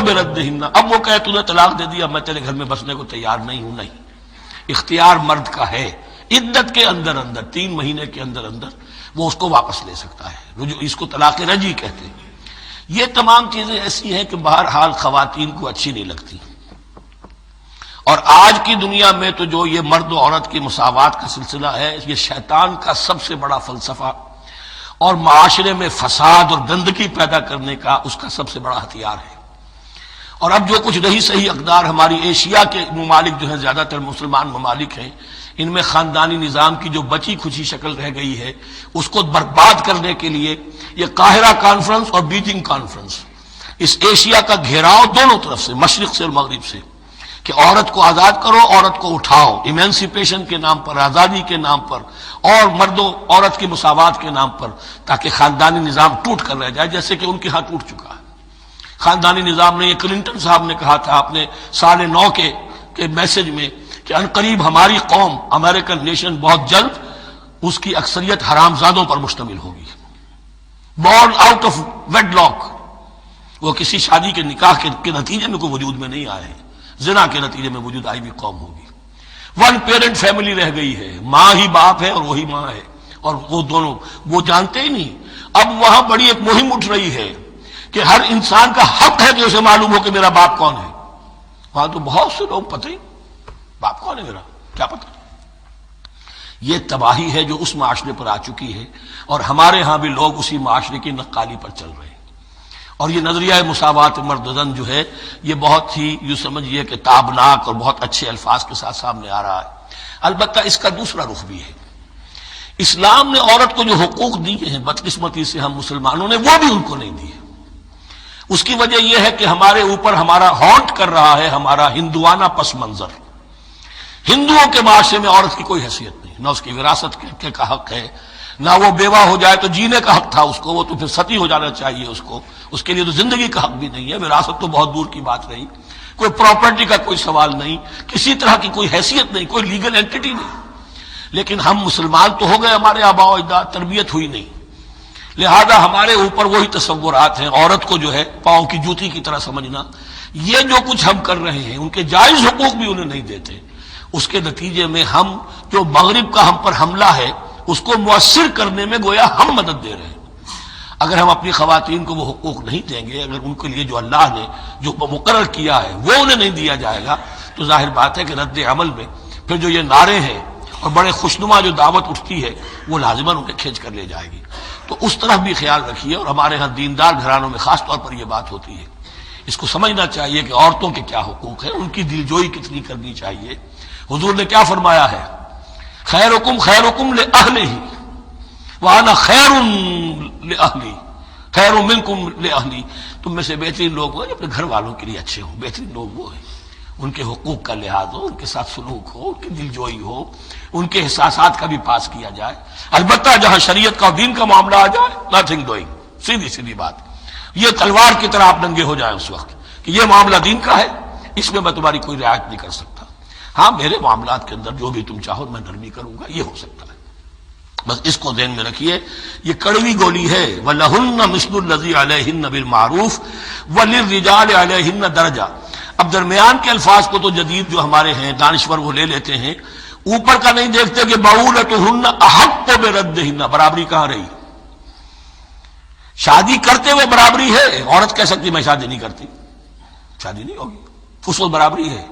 بردہن، اب وہ کہے تو نے طلاق دے دیا، میں تیرے گھر میں بسنے کو تیار نہیں ہوں، نہیں، اختیار مرد کا ہے، عدت کے اندر 3 مہینے کے اندر وہ اس کو واپس لے سکتا ہے، رجوع، اس کو طلاق رجعی کہتے ہیں۔ یہ تمام چیزیں ایسی ہیں کہ بہرحال خواتین کو اچھی نہیں لگتی، اور آج کی دنیا میں تو جو یہ مرد و عورت کی مساوات کا سلسلہ ہے، یہ شیطان کا سب سے بڑا فلسفہ اور معاشرے میں فساد اور گندگی پیدا کرنے کا اس کا سب سے بڑا ہتھیار ہے۔ اور اب جو کچھ رہی صحیح اقدار ہماری ایشیا کے ممالک جو ہیں، زیادہ تر مسلمان ممالک ہیں، ان میں خاندانی نظام کی جو بچی کھچی شکل رہ گئی ہے، اس کو برباد کرنے کے لیے یہ قاہرہ کانفرنس اور بیجنگ کانفرنس، اس ایشیا کا گھیراؤ دونوں طرف سے، مشرق سے اور مغرب سے، کہ عورت کو آزاد کرو، عورت کو اٹھاؤ، ایمینسیپیشن کے نام پر، آزادی کے نام پر، اور مرد و عورت کی مساوات کے نام پر، تاکہ خاندانی نظام ٹوٹ کر رہ جائے، جیسے کہ ان کے ہاں ٹوٹ چکا ہے خاندانی نظام نے۔ یہ کلنٹن صاحب نے کہا تھا اپنے سال 9 کے میسج میں کہ عنقریب ہماری قوم، امریکن نیشن، بہت جلد اس کی اکثریت حرام زادوں پر مشتمل ہوگی، born out of wedlock, وہ کسی شادی کے نکاح کے نتیجے میں کوئی وجود میں نہیں آئے ہیں، زنا کے نتیجے میں وجود آئی بھی قوم ہوگی۔ 1 پیرنٹ فیملی رہ گئی ہے، ماں ہی باپ ہے اور وہی ماں ہے، اور وہ دونوں وہ جانتے ہی نہیں۔ اب وہاں بڑی ایک مہم اٹھ رہی ہے کہ ہر انسان کا حق ہے کہ اسے معلوم ہو کہ میرا باپ کون ہے۔ وہاں تو بہت سے لوگ پتہ ہی باپ کون ہے میرا، کیا پتہ۔ یہ تباہی ہے جو اس معاشرے پر آ چکی ہے، اور ہمارے ہاں بھی لوگ اسی معاشرے کی نقالی پر چل رہے ہیں۔ اور یہ نظریہ مساوات مرد و زن جو ہے، یہ بہت ہی یوں سمجھیے کہ تابناک اور بہت اچھے الفاظ کے ساتھ سامنے آ رہا ہے۔ البتہ اس کا دوسرا رخ بھی ہے۔ اسلام نے عورت کو جو حقوق دیے ہیں، بدقسمتی سے ہم مسلمانوں نے وہ بھی ان کو نہیں دیے۔ اس کی وجہ یہ ہے کہ ہمارے اوپر ہمارا ہانٹ کر رہا ہے ہمارا ہندوانہ پس منظر۔ ہندوؤں کے معاشرے میں عورت کی کوئی حیثیت نہیں، نہ اس کی وراثت کا حق ہے، نہ وہ بیوہ ہو جائے تو جینے کا حق تھا اس کو، وہ تو پھر ستی ہو جانا چاہیے اس کو، اس کے لیے تو زندگی کا حق بھی نہیں ہے، وراثت تو بہت دور کی بات رہی، کوئی پراپرٹی کا کوئی سوال نہیں، کسی طرح کی کوئی حیثیت نہیں، کوئی لیگل اینٹیٹی نہیں۔ لیکن ہم مسلمان تو ہو گئے، ہمارے آباء و اجداد، تربیت ہوئی نہیں، لہذا ہمارے اوپر وہی تصورات ہیں، عورت کو جو ہے پاؤں کی جوتی کی طرح سمجھنا۔ یہ جو کچھ ہم کر رہے ہیں، ان کے جائز حقوق بھی انہیں نہیں دیتے، اس کے نتیجے میں ہم جو مغرب کا ہم پر حملہ ہے اس کو مؤثر کرنے میں گویا ہم مدد دے رہے ہیں۔ اگر ہم اپنی خواتین کو وہ حقوق نہیں دیں گے، اگر ان کے لیے جو اللہ نے جو مقرر کیا ہے وہ انہیں نہیں دیا جائے گا، تو ظاہر بات ہے کہ رد عمل میں پھر جو یہ نعرے ہیں اور بڑے خوشنما جو دعوت اٹھتی ہے وہ لازماً انہیں کھینچ کر لے جائے گی۔ تو اس طرف بھی خیال رکھیے، اور ہمارے ہاں دیندار گھرانوں میں خاص طور پر یہ بات ہوتی ہے، اس کو سمجھنا چاہیے کہ عورتوں کے کیا حقوق ہیں، ان کی دلجوئی کتنی کرنی چاہیے۔ حضور نے کیا فرمایا ہے؟ خیرکم خیرکم لأہلہ وانا خیر لأہلی، خیر منکم لأہلی، تم میں سے بہترین لوگ وہ جو اپنے گھر والوں کے لیے اچھے ہوں، بہترین لوگ وہ ہیں ان کے حقوق کا لحاظ ہو، ان کے ساتھ سلوک ہو، ان کی دلجوئی ہو، ان کے احساسات کا بھی پاس کیا جائے۔ البتہ جہاں شریعت کا اور دین کا معاملہ آ جائے، نتھنگ ڈوئنگ، سیدھی سیدھی بات، یہ تلوار کی طرح آپ ننگے ہو جائیں اس وقت کہ یہ معاملہ دین کا ہے، اس میں میں تمہاری کوئی رعایت نہیں کر سکتا، ہاں میرے معاملات کے اندر جو بھی تم چاہو میں نرمی کروں گا، یہ ہو سکتا ہے۔ بس اس کو ذہن میں رکھیے، یہ کڑوی گولی ہے۔ وَلَهُنَّ مِثْلُ الَّذِي عَلَيْهِنَّ بِالْمَعْرُوفِ وَلِلرِّجَالِ عَلَيْهِنَّ دَرَجَةٌ۔ اب درمیان کے الفاظ کو تو جدید جو ہمارے ہیں دانشور وہ لے لیتے ہیں، اوپر کا نہیں دیکھتے کہ بَعُولَتُهُنَّ أَحَقُّ بِرَدِّهِنَّ، برابری کہاں رہی؟ شادی کرتے ہوئے برابری ہے، عورت کہہ سکتی میں شادی نہیں کرتی، شادی نہیں ہوگی، اس وقت برابری ہے،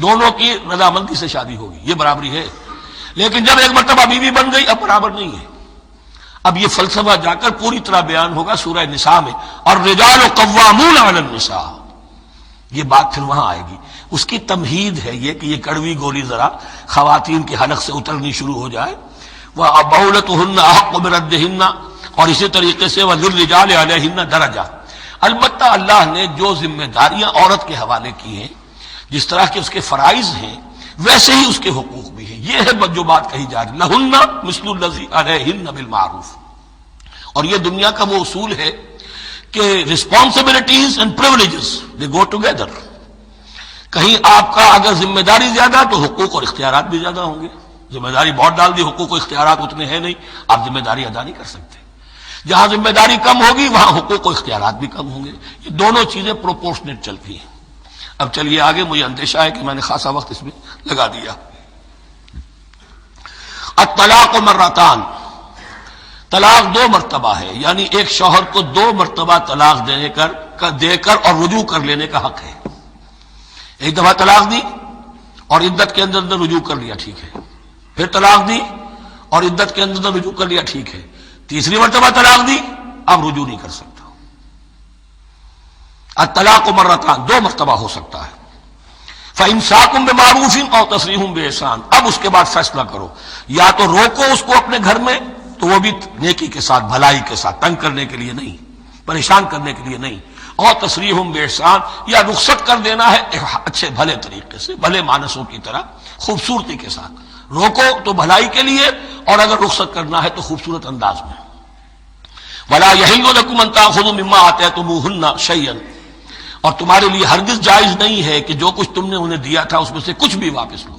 دونوں کی رضامندی سے شادی ہوگی، یہ برابری ہے۔ لیکن جب ایک مرتبہ بیوی بن گئی اب برابر نہیں ہے۔ اب یہ فلسفہ جا کر پوری طرح بیان ہوگا سورہ نساء میں، اور الرجال قوامون علی النساء، یہ بات پھر وہاں آئے گی۔ اس کی تمہید ہے یہ کہ یہ کڑوی گولی ذرا خواتین کے حلق سے اترنی شروع ہو جائے۔ وَبَعُولَتُهُنَّ أَحَقُّ بِرَدِّهِنَّ، اور اسی طریقے سے وَلِلرِّجَالِ عَلَيْهِنَّ دَرَجَةٌ۔ البتہ اللہ نے جو ذمہ داریاں عورت کے حوالے کی ہیں، جس طرح کے اس کے فرائض ہیں ویسے ہی اس کے حقوق بھی ہیں، یہ ہے جو بات کہی جا رہی، لَهُنَّ مِثْلُ الَّذِي عَلَيْهِنَّ بِالْمَعْرُوفِ۔ اور یہ دنیا کا وہ اصول ہے کہ responsibilities and privileges they go together۔ کہیں آپ کا اگر ذمہ داری زیادہ تو حقوق اور اختیارات بھی زیادہ ہوں گے، ذمہ داری بہت ڈال دی، حقوق و اختیارات اتنے ہیں نہیں، آپ ذمہ داری ادا نہیں کر سکتے۔ جہاں ذمہ داری کم ہوگی وہاں حقوق و اختیارات بھی کم ہوں گے. یہ دونوں چیزیں پروپورشنیٹ چلتی ہیں. اب چلیے آگے. مجھے اندیشہ ہے کہ میں نے خاصا وقت اس میں لگا دیا. الطلاق مرتان، طلاق 2 مرتبہ ہے، یعنی ایک شوہر کو 2 مرتبہ طلاق دے کر اور رجوع کر لینے کا حق ہے. ایک دفعہ طلاق دی اور عدت کے اندر رجوع کر لیا، ٹھیک ہے. پھر طلاق دی اور عدت کے اندر رجوع کر لیا، ٹھیک ہے. تیسری مرتبہ طلاق دی، اب رجوع نہیں کر سکتا. الطلاق مرتان، 2 مرتبہ ہو سکتا ہے. فَإِمْسَاكٌ بِمَعْرُوفٍ أَوْ تَسْرِيحٌ بِإِحْسَانٍ. اب اس کے بعد فیصلہ کرو، یا تو روکو اس کو اپنے گھر میں، تو وہ بھی نیکی کے ساتھ، بھلائی کے ساتھ، تنگ کرنے کے لیے نہیں، پریشان کرنے کے لیے نہیں. اور تسریح بِإِحْسَان، یا رخصت کر دینا ہے اچھے بھلے طریقے سے، بھلے مانسوں کی طرح، خوبصورتی کے ساتھ. روکو تو بھلائی کے لیے، اور اگر رخصت کرنا ہے تو خوبصورت انداز میں. وَلَا يَحِلُّ لَكُمْ أَن تَأْخُذُوا مِمَّا آتَيْتُمُوهُنَّ شَيْئًا، اور تمہارے لیے ہرگز جائز نہیں ہے کہ جو کچھ تم نے انہیں دیا تھا اس میں سے کچھ بھی واپس لو.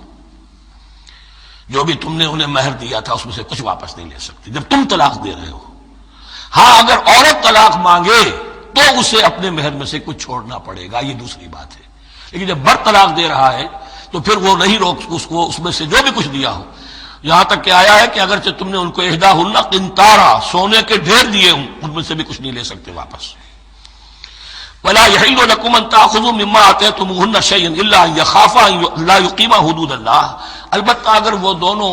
جو بھی تم نے انہیں مہر دیا تھا اس میں سے کچھ واپس نہیں لے سکتے جب تم طلاق دے رہے ہو. ہاں اگر عورت طلاق مانگے تو اسے اپنے مہر میں سے کچھ چھوڑنا پڑے گا، یہ دوسری بات ہے. لیکن جب مرد طلاق دے رہا ہے تو پھر وہ نہیں روک اس کو اس میں سے جو بھی کچھ دیا ہو. یہاں تک کہ آیا ہے کہ اگرچہ تم نے ان کو احداہن قنطارا، سونے کے ڈھیر دیے ہوں، ان میں سے بھی کچھ نہیں لے سکتے واپس. وَلَا يَحِلُّ لَكُمْ أَن تَأْخُذُوا مِمَّا آتَيْتُمُوهُنَّ شَيْئًا إِلَّا أَن يَخَافَا أَن لَا يُقِيمَا حُدُودَ اللَّهِ. البتہ اگر وہ دونوں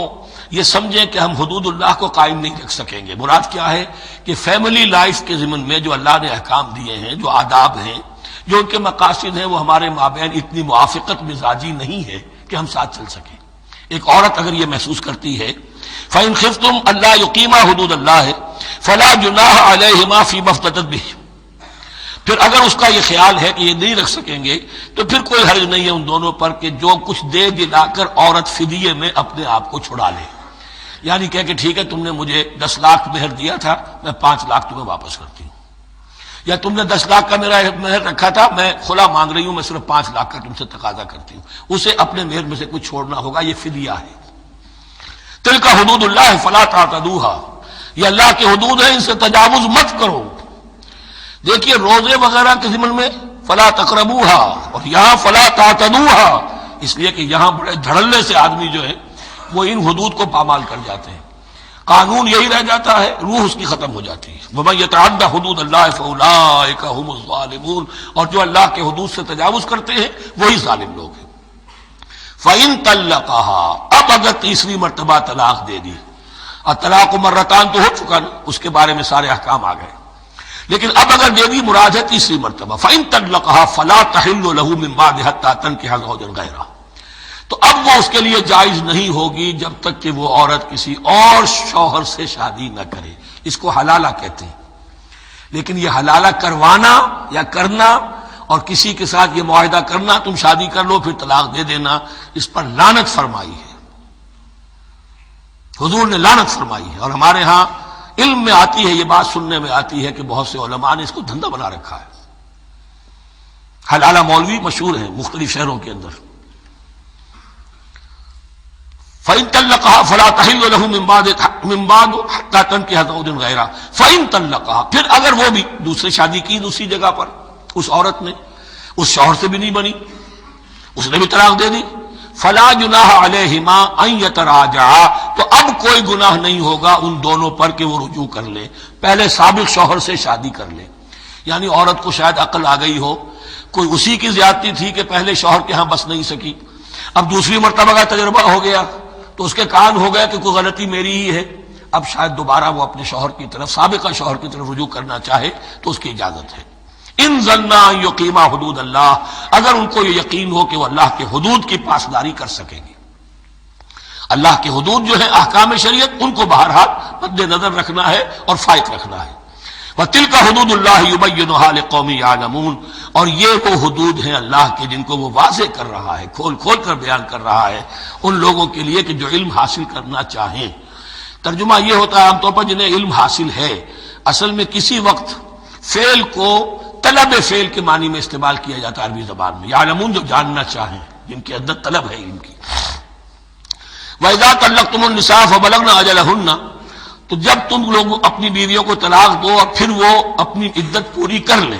یہ سمجھیں کہ ہم حدود اللہ کو قائم نہیں رکھ سکیں گے. مراد کیا ہے کہ فیملی لائف کے ضمن میں جو اللہ نے احکام دیے ہیں، جو آداب ہیں، جو ان کے مقاصد ہیں، وہ ہمارے مابین اتنی موافقت مزاجی نہیں ہے کہ ہم ساتھ چل سکیں. ایک عورت اگر یہ محسوس کرتی ہے فَإِنْ خِفْتُمْ أَلَّا يُقِيمَا حُدُودَ اللَّهِ فَلَا جُنَاحَ عَلَيْهِمَا فِي مَا افْتَدَتْ بِهِ. پھر اگر اس کا یہ خیال ہے کہ یہ نہیں رکھ سکیں گے تو پھر کوئی حرج نہیں ہے ان دونوں پر کہ جو کچھ دے دلا کر عورت فدیے میں اپنے آپ کو چھڑا لے. یعنی کہہ کہ ٹھیک ہے تم نے مجھے 10 لاکھ مہر دیا تھا، میں 5 لاکھ تمہیں واپس کرتی ہوں. یا تم نے 10 لاکھ کا میرا مہر رکھا تھا، میں کھلا مانگ رہی ہوں، میں صرف 5 لاکھ کا تم سے تقاضا کرتی ہوں. اسے اپنے مہر میں سے کچھ چھوڑنا ہوگا، یہ فدیہ ہے. تلک حدود اللہ فلا تعتدوها، یہ اللہ کے حدود ہیں، ان سے تجاوز مت کرو. دیکھیے روزے وغیرہ کے ضمن میں فلا تقربوها، اور یہاں فلا تعتدوها، اس لیے کہ یہاں بڑے دھڑلے سے آدمی جو ہے وہ ان حدود کو پامال کر جاتے ہیں. قانون یہی رہ جاتا ہے، روح اس کی ختم ہو جاتی ہے. وَمَن يَتَعَدَّ حُدُودَ اللَّهِ فَأُولَٰئِكَ هُمُ الظَّالِمُونَ، اور جو اللہ کے حدود سے تجاوز کرتے ہیں وہی ظالم لوگ ہیں. فَإِن طَلَّقَهَا، اب اگر تیسری مرتبہ طلاق دے دی، الطلاق مرتان تو ہو چکا نا، اس کے بارے میں سارے احکام آ گئے. لیکن اب اگر دے دی مراد ہے تیسری مرتبہ. فَإِن طَلَّقَهَا فَلَا تَحِلُّ لَهُ مِن بَعْدِ حَتَّىٰ تَنكِحَ زَوْجًا غَيْرَهُ، تو اب وہ اس کے لیے جائز نہیں ہوگی جب تک کہ وہ عورت کسی اور شوہر سے شادی نہ کرے. اس کو حلالہ کہتے ہیں. لیکن یہ حلالہ کروانا یا کرنا اور کسی کے ساتھ یہ معاہدہ کرنا تم شادی کر لو پھر طلاق دے دینا، اس پر لعنت فرمائی ہے. حضور نے لعنت فرمائی ہے. اور ہمارے ہاں علم میں آتی ہے، یہ بات سننے میں آتی ہے کہ بہت سے علماء نے اس کو دھندا بنا رکھا ہے. حلالہ مولوی مشہور ہیں مختلف شہروں کے اندر. فَإِن طَلَّقَهَا فَلَا تَحِلُّ لَهُ مِن بَعْدُ حَتَّىٰ تَنكِحَ زَوْجًا غَيْرَهُ. فَإِن طَلَّقَهَا، پھر اگر وہ بھی دوسری شادی کی دوسری جگہ پر، اس عورت نے اس شوہر سے بھی نہیں بنی، اس نے بھی طلاق دے دی، فَلَا جُنَاحَ عَلَيْهِمَا أَن يَتَرَاجَعَا، تو اب کوئی گناہ نہیں ہوگا ان دونوں پر کہ وہ رجوع کر لیں، پہلے سابق شوہر سے شادی کر لیں. یعنی عورت کو شاید عقل آ گئی ہو، کوئی اسی کی زیادتی تھی کہ پہلے شوہر کے ہاں بس نہیں سکی، اب دوسری مرتبہ کا تجربہ ہو گیا تو اس کے کان ہو گیا کہ کوئی غلطی میری ہی ہے. اب شاید دوبارہ وہ اپنے شوہر کی طرف، سابقہ شوہر کی طرف رجوع کرنا چاہے تو اس کی اجازت ہے. ان ظنا ان یقیما حدود اللہ، اگر ان کو یہ یقین ہو کہ وہ اللہ کے حدود کی پاسداری کر سکیں گے. اللہ کے حدود جو ہیں احکام شریعت، ان کو بہرحال مد نظر رکھنا ہے اور فائق رکھنا ہے. وَتِلْكَ حُدُودُ اللَّهِ يُبَيِّنُهَا لِقَوْمٍ يَعْلَمُونَ، اور یہ وہ حدود ہیں اللہ کے جن کو وہ واضح کر رہا ہے، کھول کھول کر بیان کر رہا ہے ان لوگوں کے لیے کہ جو علم حاصل کرنا چاہیں. ترجمہ یہ ہوتا ہے عام طور پر جنہیں علم حاصل ہے. اصل میں کسی وقت فعل کو طلب فعل کے معنی میں استعمال کیا جاتا ہے عربی زبان میں. یعلمون جو جاننا چاہیں، جن کے اندر طلب ہے علم کی. وَإِذَا طَلَّقْتُمُ النِّسَاءَ فَبَلَغْنَ أَجَلَهُنَّ، تو جب تم لوگ اپنی بیویوں کو طلاق دو اور پھر وہ اپنی عدت پوری کر لیں،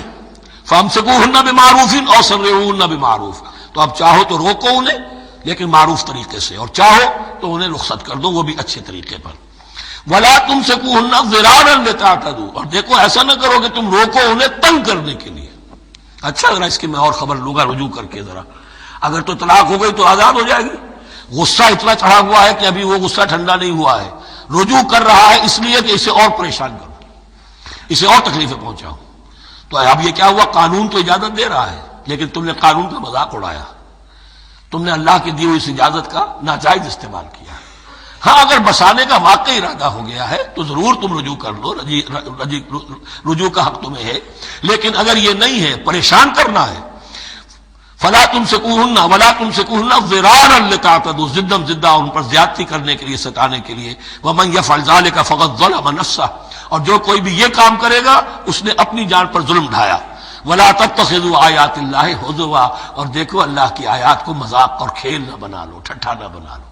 فامسکوہن بمعروف اور سرحوہن بمعروف، تو اب چاہو تو روکو انہیں لیکن معروف طریقے سے، اور چاہو تو انہیں رخصت کر دو وہ بھی اچھے طریقے پر۔ ولا تمسکوہن ضرارا لتعتدوا، اور دیکھو ایسا نہ کرو کہ تم روکو انہیں تنگ کرنے کے لیے۔ اچھا ذرا اس کی میں اور خبر لوں گا رجوع کر کے، ذرا اگر تو طلاق ہو گئی تو آزاد ہو جائے گی، غصہ اتنا چڑھا ہوا ہے کہ ابھی وہ غصہ ٹھنڈا نہیں ہوا ہے، رجوع کر رہا ہے اس لیے کہ اسے اور پریشان کروں، اسے اور تکلیفیں پہنچاؤں۔ تو اب یہ کیا ہوا، قانون تو اجازت دے رہا ہے لیکن تم نے قانون کا مذاق اڑایا، تم نے اللہ کی دی ہوئی اس اجازت کا ناجائز استعمال کیا۔ ہاں اگر بسانے کا واقعی ارادہ ہو گیا ہے تو ضرور تم رجوع کر لو، رجوع کا حق تمہیں ہے، لیکن اگر یہ نہیں ہے، پریشان کرنا ہے، فلا تمسکوہن ولا تمسکوہن ضرارا لتعتدوا، ضدم ضدہ ان پر زیادتی کرنے کے لیے، ستانے کے لیے۔ ومن یفعل ذلک فقد ظلم نفسہ، اور جو کوئی بھی یہ کام کرے گا اس نے اپنی جان پر ظلم ڈھایا۔ ولا تتخذوا آیات اللہ ہزوا، اور دیکھو اللہ کی آیات کو مذاق اور کھیل نہ بنا لو، ٹھٹھا نہ بنا لو۔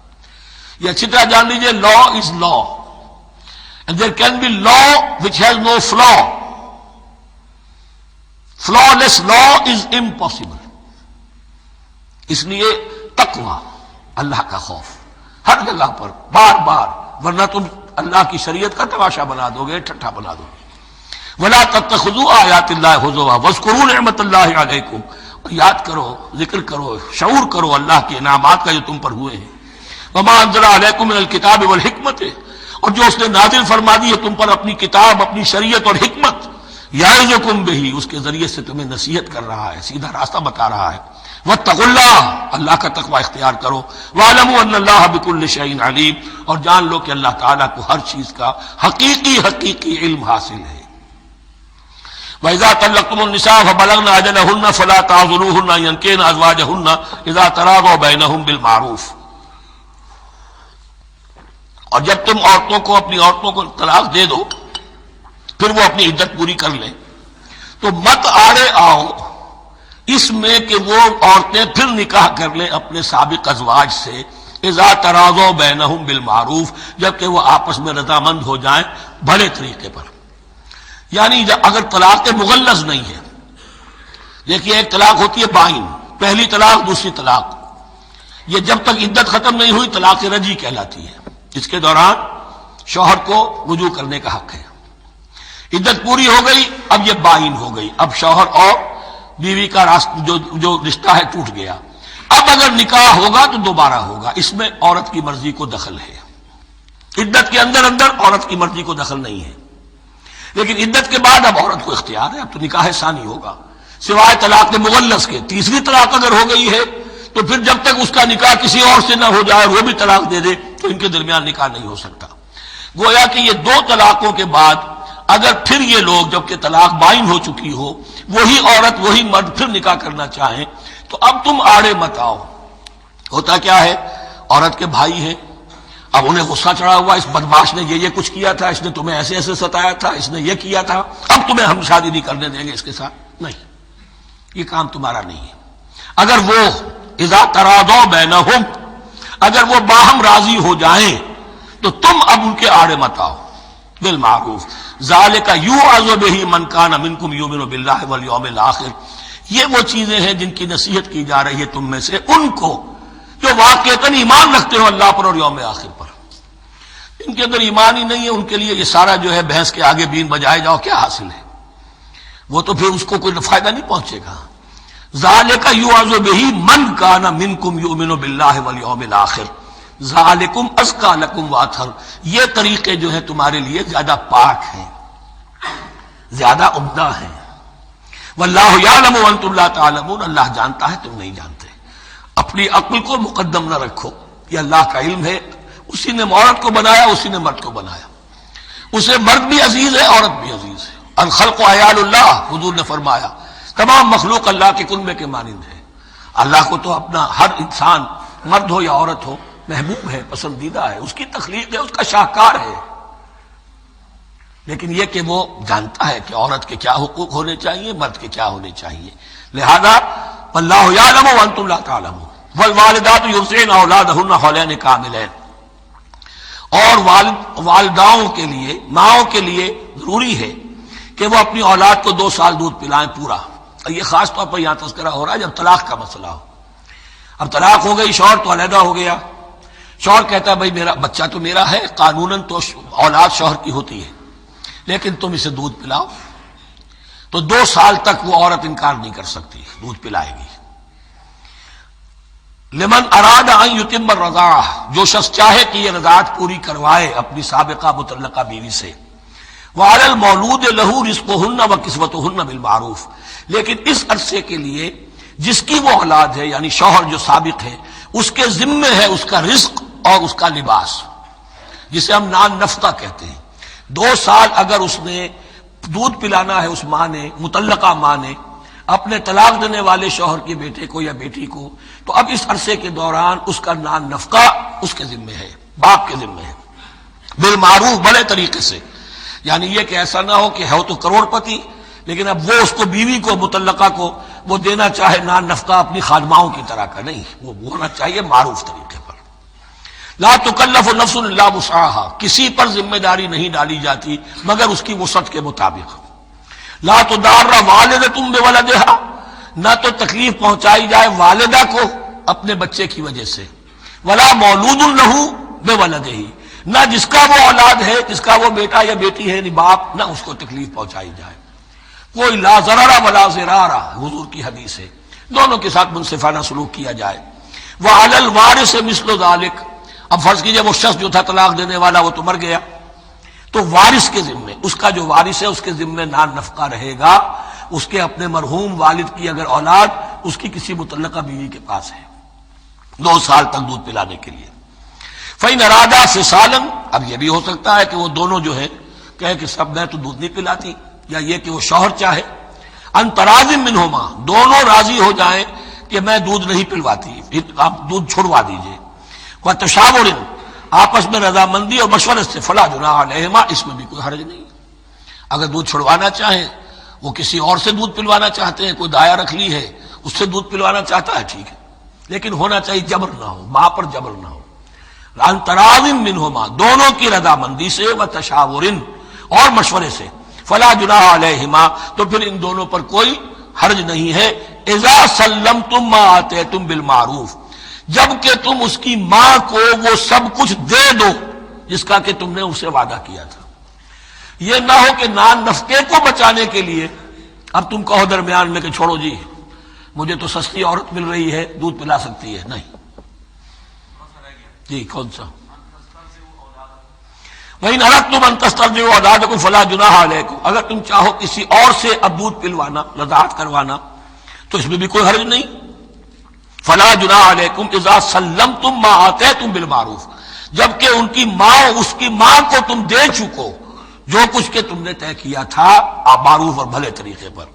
یہ اچھی طرح جان لیجیے، law is law and there can be law which has no flaw, flawless law is impossible. اس لیے تقوی، اللہ کا خوف ہر جگہ پر بار بار، ورنہ تم اللہ کی شریعت کا تماشا بنا دو گے، ٹھٹھا بنا دو گے۔ ولا تتخذوا آیات اللہ ہزوا واذکروا نعمت اللہ علیکم، اور یاد کرو، ذکر کرو، شعور کرو اللہ کے انعامات کا جو تم پر ہوئے ہیں۔ وما انزل علیکم من الکتاب والحکمت، اور جو اس نے نازل فرما دی ہے تم پر اپنی کتاب، اپنی شریعت اور حکمت، یعظکم بہ، اس کے ذریعے سے تمہیں نصیحت کر رہا ہے، سیدھا راستہ بتا رہا ہے۔ واتقوا اللہ، اللہ کا تقوی اختیار کرو۔ واعلموا ان اللہ بکل شیء علیم، اور جان لو کہ اللہ تعالیٰ کو ہر چیز کا حقیقی علم حاصل ہے۔ وَإِذَا طَلَّقْتُمُ النِّسَاءَ فَبَلَغْنَ أَجَلَهُنَّ فَلَا تَعْضُلُوهُنَّ أَن يَنكِحْنَ أَزْوَاجَهُنَّ إِذَا تَرَاضَوْا بَيْنَهُم بِالْمَعْرُوفِ، اور جب تم عورتوں کو، اپنی عورتوں کو طلاق دے دو پھر وہ اپنی عدت پوری کر لیں، تو مت آڑے آؤ اس میں کہ وہ عورتیں پھر نکاح کر لیں اپنے سابق ازواج سے، اذا تراضوا بینہم بالمعروف، جبکہ وہ آپس میں رضامند ہو جائیں بھلے طریقے پر۔ یعنی اگر طلاق مغلظ نہیں ہے، دیکھیے ایک طلاق ہوتی ہے بائن، پہلی طلاق، دوسری طلاق، یہ جب تک عدت ختم نہیں ہوئی طلاق رجعی کہلاتی ہے، جس کے دوران شوہر کو رجوع کرنے کا حق ہے۔ عدت پوری ہو گئی، اب یہ بائن ہو گئی، اب شوہر اور بیوی کا جو رشتہ ہے ٹوٹ گیا۔ اب اگر نکاح ہوگا تو دوبارہ ہوگا، اس میں عورت کی مرضی کو دخل ہے۔ عدت کے اندر عورت کی مرضی کو دخل نہیں ہے، لیکن عدت کے بعد اب عورت کو اختیار ہے، اب تو نکاح ثانی ہوگا، سوائے طلاق مغلظ کے۔ تیسری طلاق اگر ہو گئی ہے تو پھر جب تک اس کا نکاح کسی اور سے نہ ہو جائے، وہ بھی طلاق دے دے، تو ان کے درمیان نکاح نہیں ہو سکتا۔ گویا کہ یہ دو طلاقوں کے بعد اگر پھر یہ لوگ، جبکہ طلاق بائن ہو چکی ہو، وہی عورت وہی مرد پھر نکاح کرنا چاہیں تو اب تم آڑے مت آؤ۔ ہوتا کیا ہے، عورت کے بھائی ہیں، اب انہیں غصہ چڑھا ہوا، اس بدماش نے یہ کچھ کیا تھا، اس نے تمہیں ایسے ایسے ستایا تھا، اس نے یہ کیا تھا، اب تمہیں ہم شادی نہیں کرنے دیں گے اس کے ساتھ۔ نہیں، یہ کام تمہارا نہیں ہے۔ اگر وہ اذا تراضوا بینہم، اگر وہ باہم راضی ہو جائیں تو تم اب ان کے آڑے مت آؤ، بالمعروف۔ ذالک یوعظ بہ من کان منکم یؤمن باللہ والیوم الآخر، یہ وہ چیزیں ہیں جن کی نصیحت کی جا رہی ہے تم میں سے ان کو جو واقعتاً ایمان رکھتے ہو اللہ پر اور یوم آخر پر۔ ان کے اندر ایمان ہی نہیں ہے، ان کے لیے یہ سارا جو ہے بھینس کے آگے بین بجائے جاؤ کیا حاصل ہے، وہ تو پھر اس کو کوئی فائدہ نہیں پہنچے گا۔ ذالک یوعظ بہ من کان منکم یؤمن باللہ والیوم الآخر ذالکم ازکی لکم واطہر، یہ طریقے جو ہیں تمہارے لیے زیادہ پاک ہیں، زیادہ عمدہ ہیں۔ واللہ یعلم وانتم لا تعلمون، اللہ جانتا ہے تم نہیں جانتے۔ اپنی عقل کو مقدم نہ رکھو، یہ اللہ کا علم ہے، اسی نے عورت کو بنایا، اسی نے مرد کو بنایا، اسے مرد بھی عزیز ہے، عورت بھی عزیز ہے۔ الخلق عیال اللہ، حضور نے فرمایا تمام مخلوق اللہ کے کنبے کے مانند ہے۔ اللہ کو تو اپنا ہر انسان، مرد ہو یا عورت ہو، محبوب ہے، پسندیدہ ہے، اس کی تخلیق ہے، اس کا شاہکار ہے، لیکن یہ کہ وہ جانتا ہے کہ عورت کے کیا حقوق ہونے چاہیے، مرد کے کیا ہونے چاہیے۔ لہذا واللہ یعلم وانتم لا تعلمون، والوالدات یرضعن اولادہن حولین کاملین، اور والداؤں کے لیے، ماؤں کے لیے ضروری ہے کہ وہ اپنی اولاد کو 2 سال دودھ پلائیں پورا. اور یہ خاص طور پر یہاں تذکرہ ہو رہا ہے جب طلاق کا مسئلہ ہو. اب طلاق ہو گئی، شوہر تو علیحدہ ہو گیا، شوہر کہتا ہے بھائی میرا بچہ تو میرا ہے، قانوناً تو اولاد شوہر کی ہوتی ہے، لیکن تم اسے دودھ پلاؤ. تو 2 سال تک وہ عورت انکار نہیں کر سکتی، دودھ پلائے گی. لمن اراد ان یتم الرضاعہ، جو شخص چاہے کہ یہ رضاعت پوری کروائے اپنی سابقہ مطلقہ بیوی سے. وعلی المولود لہ رزقہن وکسوتہن بالمعروف، لیکن اس عرصے کے لیے جس کی وہ اولاد ہے، یعنی شوہر جو سابق ہے، اس کے ذمے ہے اس کا رزق اور اس کا لباس، جسے ہم نان نفقہ کہتے ہیں. 2 سال اگر اس نے دودھ پلانا ہے اس ماں نے، مطلقہ ماں نے، اپنے طلاق دینے والے شوہر کے بیٹے کو یا بیٹی کو، تو اب اس عرصے کے دوران اس کا نان نفقہ اس کے ذمے ہے، باپ کے ذمے ہے، بالمعروف، بھلے طریقے سے. یعنی یہ کہ ایسا نہ ہو کہ ہے تو کروڑ پتی، لیکن اب وہ اس کو بیوی کو مطلقہ کو وہ دینا چاہے نان نفقہ اپنی خادماؤں کی طرح کا. نہیں، وہ ہونا چاہیے معروف طریقے پر. لا تکلف نفس الا وسعها، کسی پر ذمہ داری نہیں ڈالی جاتی مگر اس کی وسعت کے مطابق. لا تضار والدۃ بولدها، نہ تو تکلیف پہنچائی جائے والدہ کو اپنے بچے کی وجہ سے، ولا مولود لہ بولدہ، نہ جس کا وہ اولاد ہے، جس کا وہ بیٹا یا بیٹی ہے، یعنی باپ، نہ اس کو تکلیف پہنچائی جائے. کوئی لا ضرر ولا ضرار، حضور کی حدیث ہے، دونوں کے ساتھ منصفانہ سلوک کیا جائے. وعلی الوارث مثل ذلک، اب فرض کیجئے وہ شخص جو تھا طلاق دینے والا وہ تو مر گیا، تو وارث کے ذمے، اس کا جو وارث ہے اس کے ذمے نان نفقہ رہے گا. اس کے اپنے مرحوم والد کی اگر اولاد اس کی کسی مطلقہ بیوی کے پاس ہے 2 سال تک دودھ پلانے کے لیے. فإن ارادہ فصالا، اب یہ بھی ہو سکتا ہے کہ وہ دونوں جو ہے کہے کہ سب میں تو دودھ نہیں پلاتی، یا یہ کہ وہ شوہر چاہے ان تراض منہما، دونوں راضی ہو جائیں کہ میں دودھ نہیں پلواتی، آپ دودھ چھڑوا دیجئے. وتشاور، آپس میں رضامندی اور مشورے سے، فلا جناح علیہما، اس میں بھی کوئی حرج نہیں. اگر دودھ چھڑوانا چاہیں، وہ کسی اور سے دودھ پلوانا چاہتے ہیں، کوئی دایا رکھ لی ہے اس سے دودھ پلوانا چاہتا ہے، ٹھیک ہے، لیکن ہونا چاہیے جبر نہ ہو، ماں پر جبر نہ ہو. ان تراض منہما، دونوں کی رضامندی سے، وتشاور، اور مشورے سے. فلا جناح علیہما، تو پھر ان دونوں پر کوئی حرج نہیں ہے. اذا سلمتم ما آتیتم بالمعروف، جب کہ تم اس کی ماں کو وہ سب کچھ دے دو جس کا کہ تم نے اسے وعدہ کیا تھا. یہ نہ ہو کہ نان نفقے کو بچانے کے لیے اب تم کہو درمیان میں کہ چھوڑو جی مجھے تو سستی عورت مل رہی ہے دودھ پلا سکتی ہے. نہیں جی، کون سا؟ وَإِنْ أَرَدْتُمْ أَنْ تَسْتَرْضِعُوا أَوْلَادَكُمْ فَلَا جُنَاحَ عَلَيْكُمْ، اگر تم چاہو کسی اور سے اب دودھ پلوانا، رضاعت کروانا، تو اس میں بھی کوئی حرج نہیں. فَلَا جُنَاحَ عَلَيْكُمْ إِذَا سَلَّمْتُمْ مَا آتَيْتُمْ بِالْمَعْرُوفِ، جبکہ ان کی ماں، اس کی ماں کو تم دے چکو جو کچھ کہ تم نے طے کیا تھا معروف اور بھلے طریقے پر.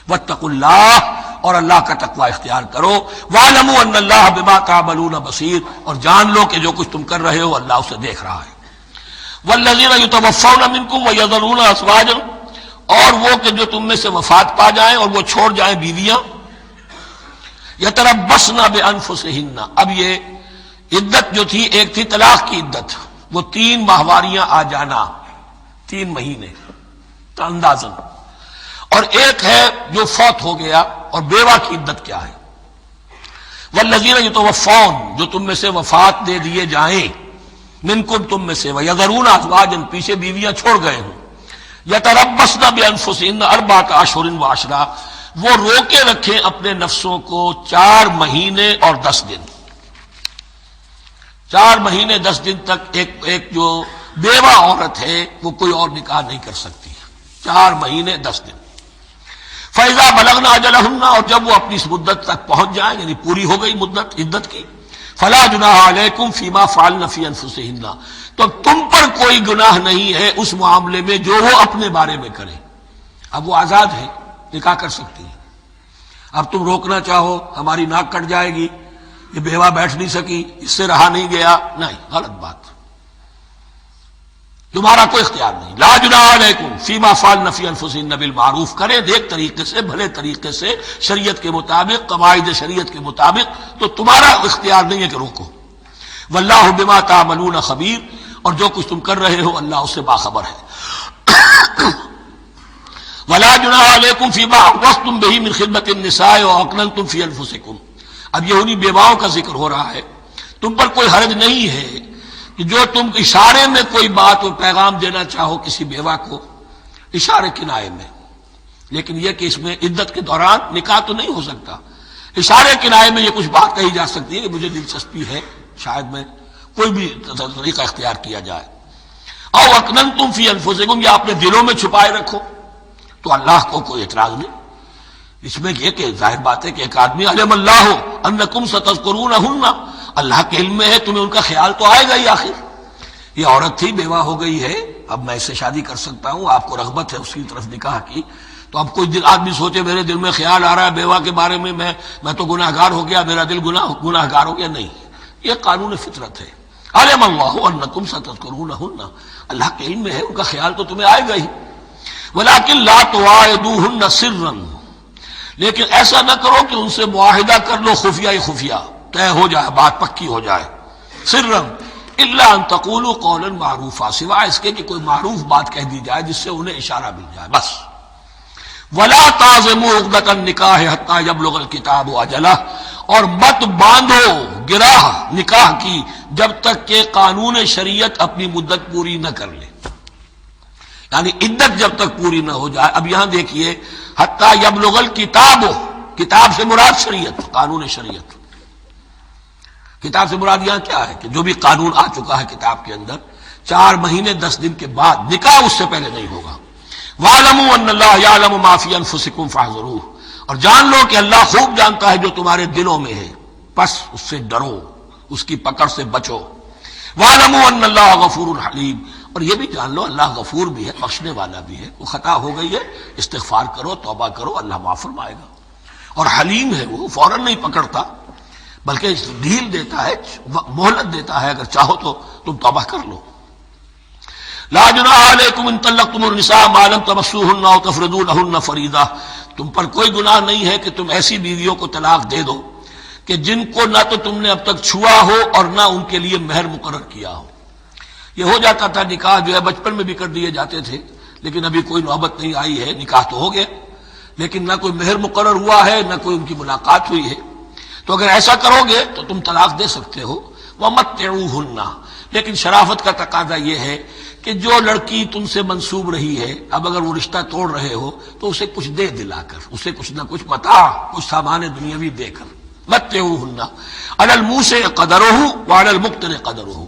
واتقوا اللہ، اور اللہ کا تقوی اختیار کرو. واعلموا ان اللہ بما تعملون بصیر، اور جان لو کہ جو کچھ تم کر رہے ہو اللہ اسے دیکھ رہا ہے. والذین یتوفون منکم ویذرون ازواجا، اور وہ کہ جو تم میں سے وفات پا جائیں اور وہ چھوڑ جائیں بیویاں، یتربصن بانفسہن، اب یہ عدت جو تھی، ایک تھی طلاق کی عدت، وہ 3 ماہواریاں آ جانا، 3 مہینے اندازن، اور ایک ہے جو فوت ہو گیا، اور بیوہ کی عدت کیا ہے. والذین یتوفون، جو تم میں سے وفات دے دیے جائیں، منکم تم میں سے، ویذرون ازواجا، پیچھے بیویاں چھوڑ گئے ہوں، یتربصن بانفسہن 4 اشہر وعشرا، وہ روکے رکھیں اپنے نفسوں کو 4 مہینے اور 10 دن. 4 مہینے 10 دن تک ایک جو بیوہ عورت ہے وہ کوئی اور نکاح نہیں کر سکتی. 4 مہینے 10 دن. فَإِذَا بَلَغْنَ أَجَلَهُنَّ، اور جب وہ اپنی اس مدت تک پہنچ جائیں، یعنی پوری ہو گئی مدت عدت کی، فَلَا جُنَاحَ عَلَيْكُمْ فِي مَا فَعَلْنَ فِي أَنفُسِهِنَّ، تو تم پر کوئی گناہ نہیں ہے اس معاملے میں جو وہ اپنے بارے میں کریں. اب وہ آزاد ہے، نکاح کر سکتی ہے. اب تم روکنا چاہو، ہماری ناک کٹ جائے گی، یہ بیوہ بیٹھ نہیں سکی، اس سے رہا نہیں گیا، نہیں، غلط بات، تمہارا کوئی اختیار نہیں. لا جناح علیکم فیما فعلن فی انفسہن بالمعروف، کرے نیک طریقے سے، بھلے طریقے سے، شریعت کے مطابق، قواعد شریعت کے مطابق، تو تمہارا اختیار نہیں ہے کہ روکو. واللہ بما تعملون خبیر، اور جو کچھ تم کر رہے ہو اللہ اس سے باخبر ہے۔ وَلَا جُنَاحَ عَلَيْكُمْ فِيمَا عَرَّضْتُمْ بِهِ مِنْ خِدْمَةِ النِّسَاءِ وَأَكْنَنْتُمْ فِي أَنفُسِكُمْ۔ اب یہودی بیواؤں کا ذکر ہو رہا ہے، تم پر کوئی حرج نہیں ہے کہ جو تم اشارے میں کوئی بات اور پیغام دینا چاہو کسی بیوہ کو، اشارے کنائے میں، لیکن یہ کہ اس میں عدت کے دوران نکاح تو نہیں ہو سکتا، اشارے کنائے میں یہ کچھ بات کہی جا سکتی ہے کہ مجھے دلچسپی ہے، شاید میں کوئی بھی طریقہ اختیار کیا جائے۔ او اکننتم فی انفسکم، یا اپنے دلوں میں چھپائے رکھو، تو اللہ کو کوئی اعتراض نہیں۔ اس میں یہ کہ ظاہر بات ہے کہ ایک آدمی علم اللہ انکم ستذکرونہن، اللہ کے علم میں ہے تمہیں ان کا خیال تو آئے گا ہی، آخر یہ عورت تھی بیوہ ہو گئی ہے، اب میں اس سے شادی کر سکتا ہوں، آپ کو رغبت ہے اس کی طرف نکاح کی، تو اب کوئی آدمی سوچے میرے دل میں خیال آ رہا ہے بیوہ کے بارے میں، میں تو گناہ گار ہو گیا، میرا دل گناہ گار ہو گیا، نہیں، یہ قانون فطرت ہے۔ علم اللہ انکم ستذکرونہن، اللہ کے علم میں ہے ان کا خیال تو تمہیں آئے گا ہی۔ ولیکن لا تواعدوہن سرا، لیکن ایسا نہ کرو کہ ان سے معاہدہ کر لو خفیہ خفیہ، طے ہو جائے، بات پکی ہو جائے، سرا الا ان تقولوا قولا معروفا، سوائے اس کے کہ کوئی معروف بات کہہ دی جائے جس سے انہیں اشارہ مل جائے، بس۔ ولا تعزموا عقدۃ النکاح حتی یبلغ الکتاب اجلہ، اور مت باندھو گراہ نکاح کی جب تک کہ قانون شریعت اپنی مدت پوری نہ کر لے، یعنی عدت جب تک پوری نہ ہو جائے۔ اب یہاں دیکھیے حتی یبلغ الکتاب، کتاب سے مراد شریعت، قانون شریعت، کتاب سے مراد یہاں کیا ہے کہ جو بھی قانون آ چکا ہے کتاب کے اندر، 4 مہینے 10 دن کے بعد نکاح اس سے پہلے نہیں ہوگا۔ وَاعْلَمُوا أَنَّ اللَّهَ يَعْلَمُ مَا فِي أَنفُسِكُمْ فَاحْذَرُوهُ، اور جان لو کہ اللہ خوب جانتا ہے جو تمہارے دلوں میں ہے، پس اس سے ڈرو، اس کی پکڑ سے بچو۔ وَاعْلَمُوا أَنَّ اللَّهَ غَفُورٌ حَلِيمٌ، اور یہ بھی جان لو اللہ غفور بھی ہے، بخشنے والا بھی ہے، وہ خطا ہو گئی ہے استغفار کرو، توبہ کرو، اللہ معاف فرمائے گا۔ اور حلیم ہے، وہ فوراً نہیں پکڑتا بلکہ ڈھیل دیتا ہے، مہلت دیتا ہے، اگر چاہو تو تم توبہ کر لو۔ لا جناح علیکم ان طلقتم النساء ما لم تمسوهن او تفرضوا لهن فریضہ، تم پر کوئی گناہ نہیں ہے کہ تم ایسی بیویوں کو طلاق دے دو کہ جن کو نہ تو تم نے اب تک چھوا ہو اور نہ ان کے لیے مہر مقرر کیا ہو۔ یہ ہو جاتا تھا نکاح جو ہے بچپن میں بھی کر دیے جاتے تھے، لیکن ابھی کوئی نوبت نہیں آئی ہے، نکاح تو ہو گیا لیکن نہ کوئی مہر مقرر ہوا ہے، نہ کوئی ان کی ملاقات ہوئی ہے، تو اگر ایسا کرو گے تو تم طلاق دے سکتے ہو۔ وَمَتِّعُوهُنَّ، لیکن شرافت کا تقاضا یہ ہے کہ جو لڑکی تم سے منسوب رہی ہے، اب اگر وہ رشتہ توڑ رہے ہو تو اسے کچھ دے دلا کر، اسے کچھ نہ کچھ متاع، کچھ سامان دنیاوی دے کر۔ متعوہن علی الموسع قدرہ وعلی المقتر قدرہ،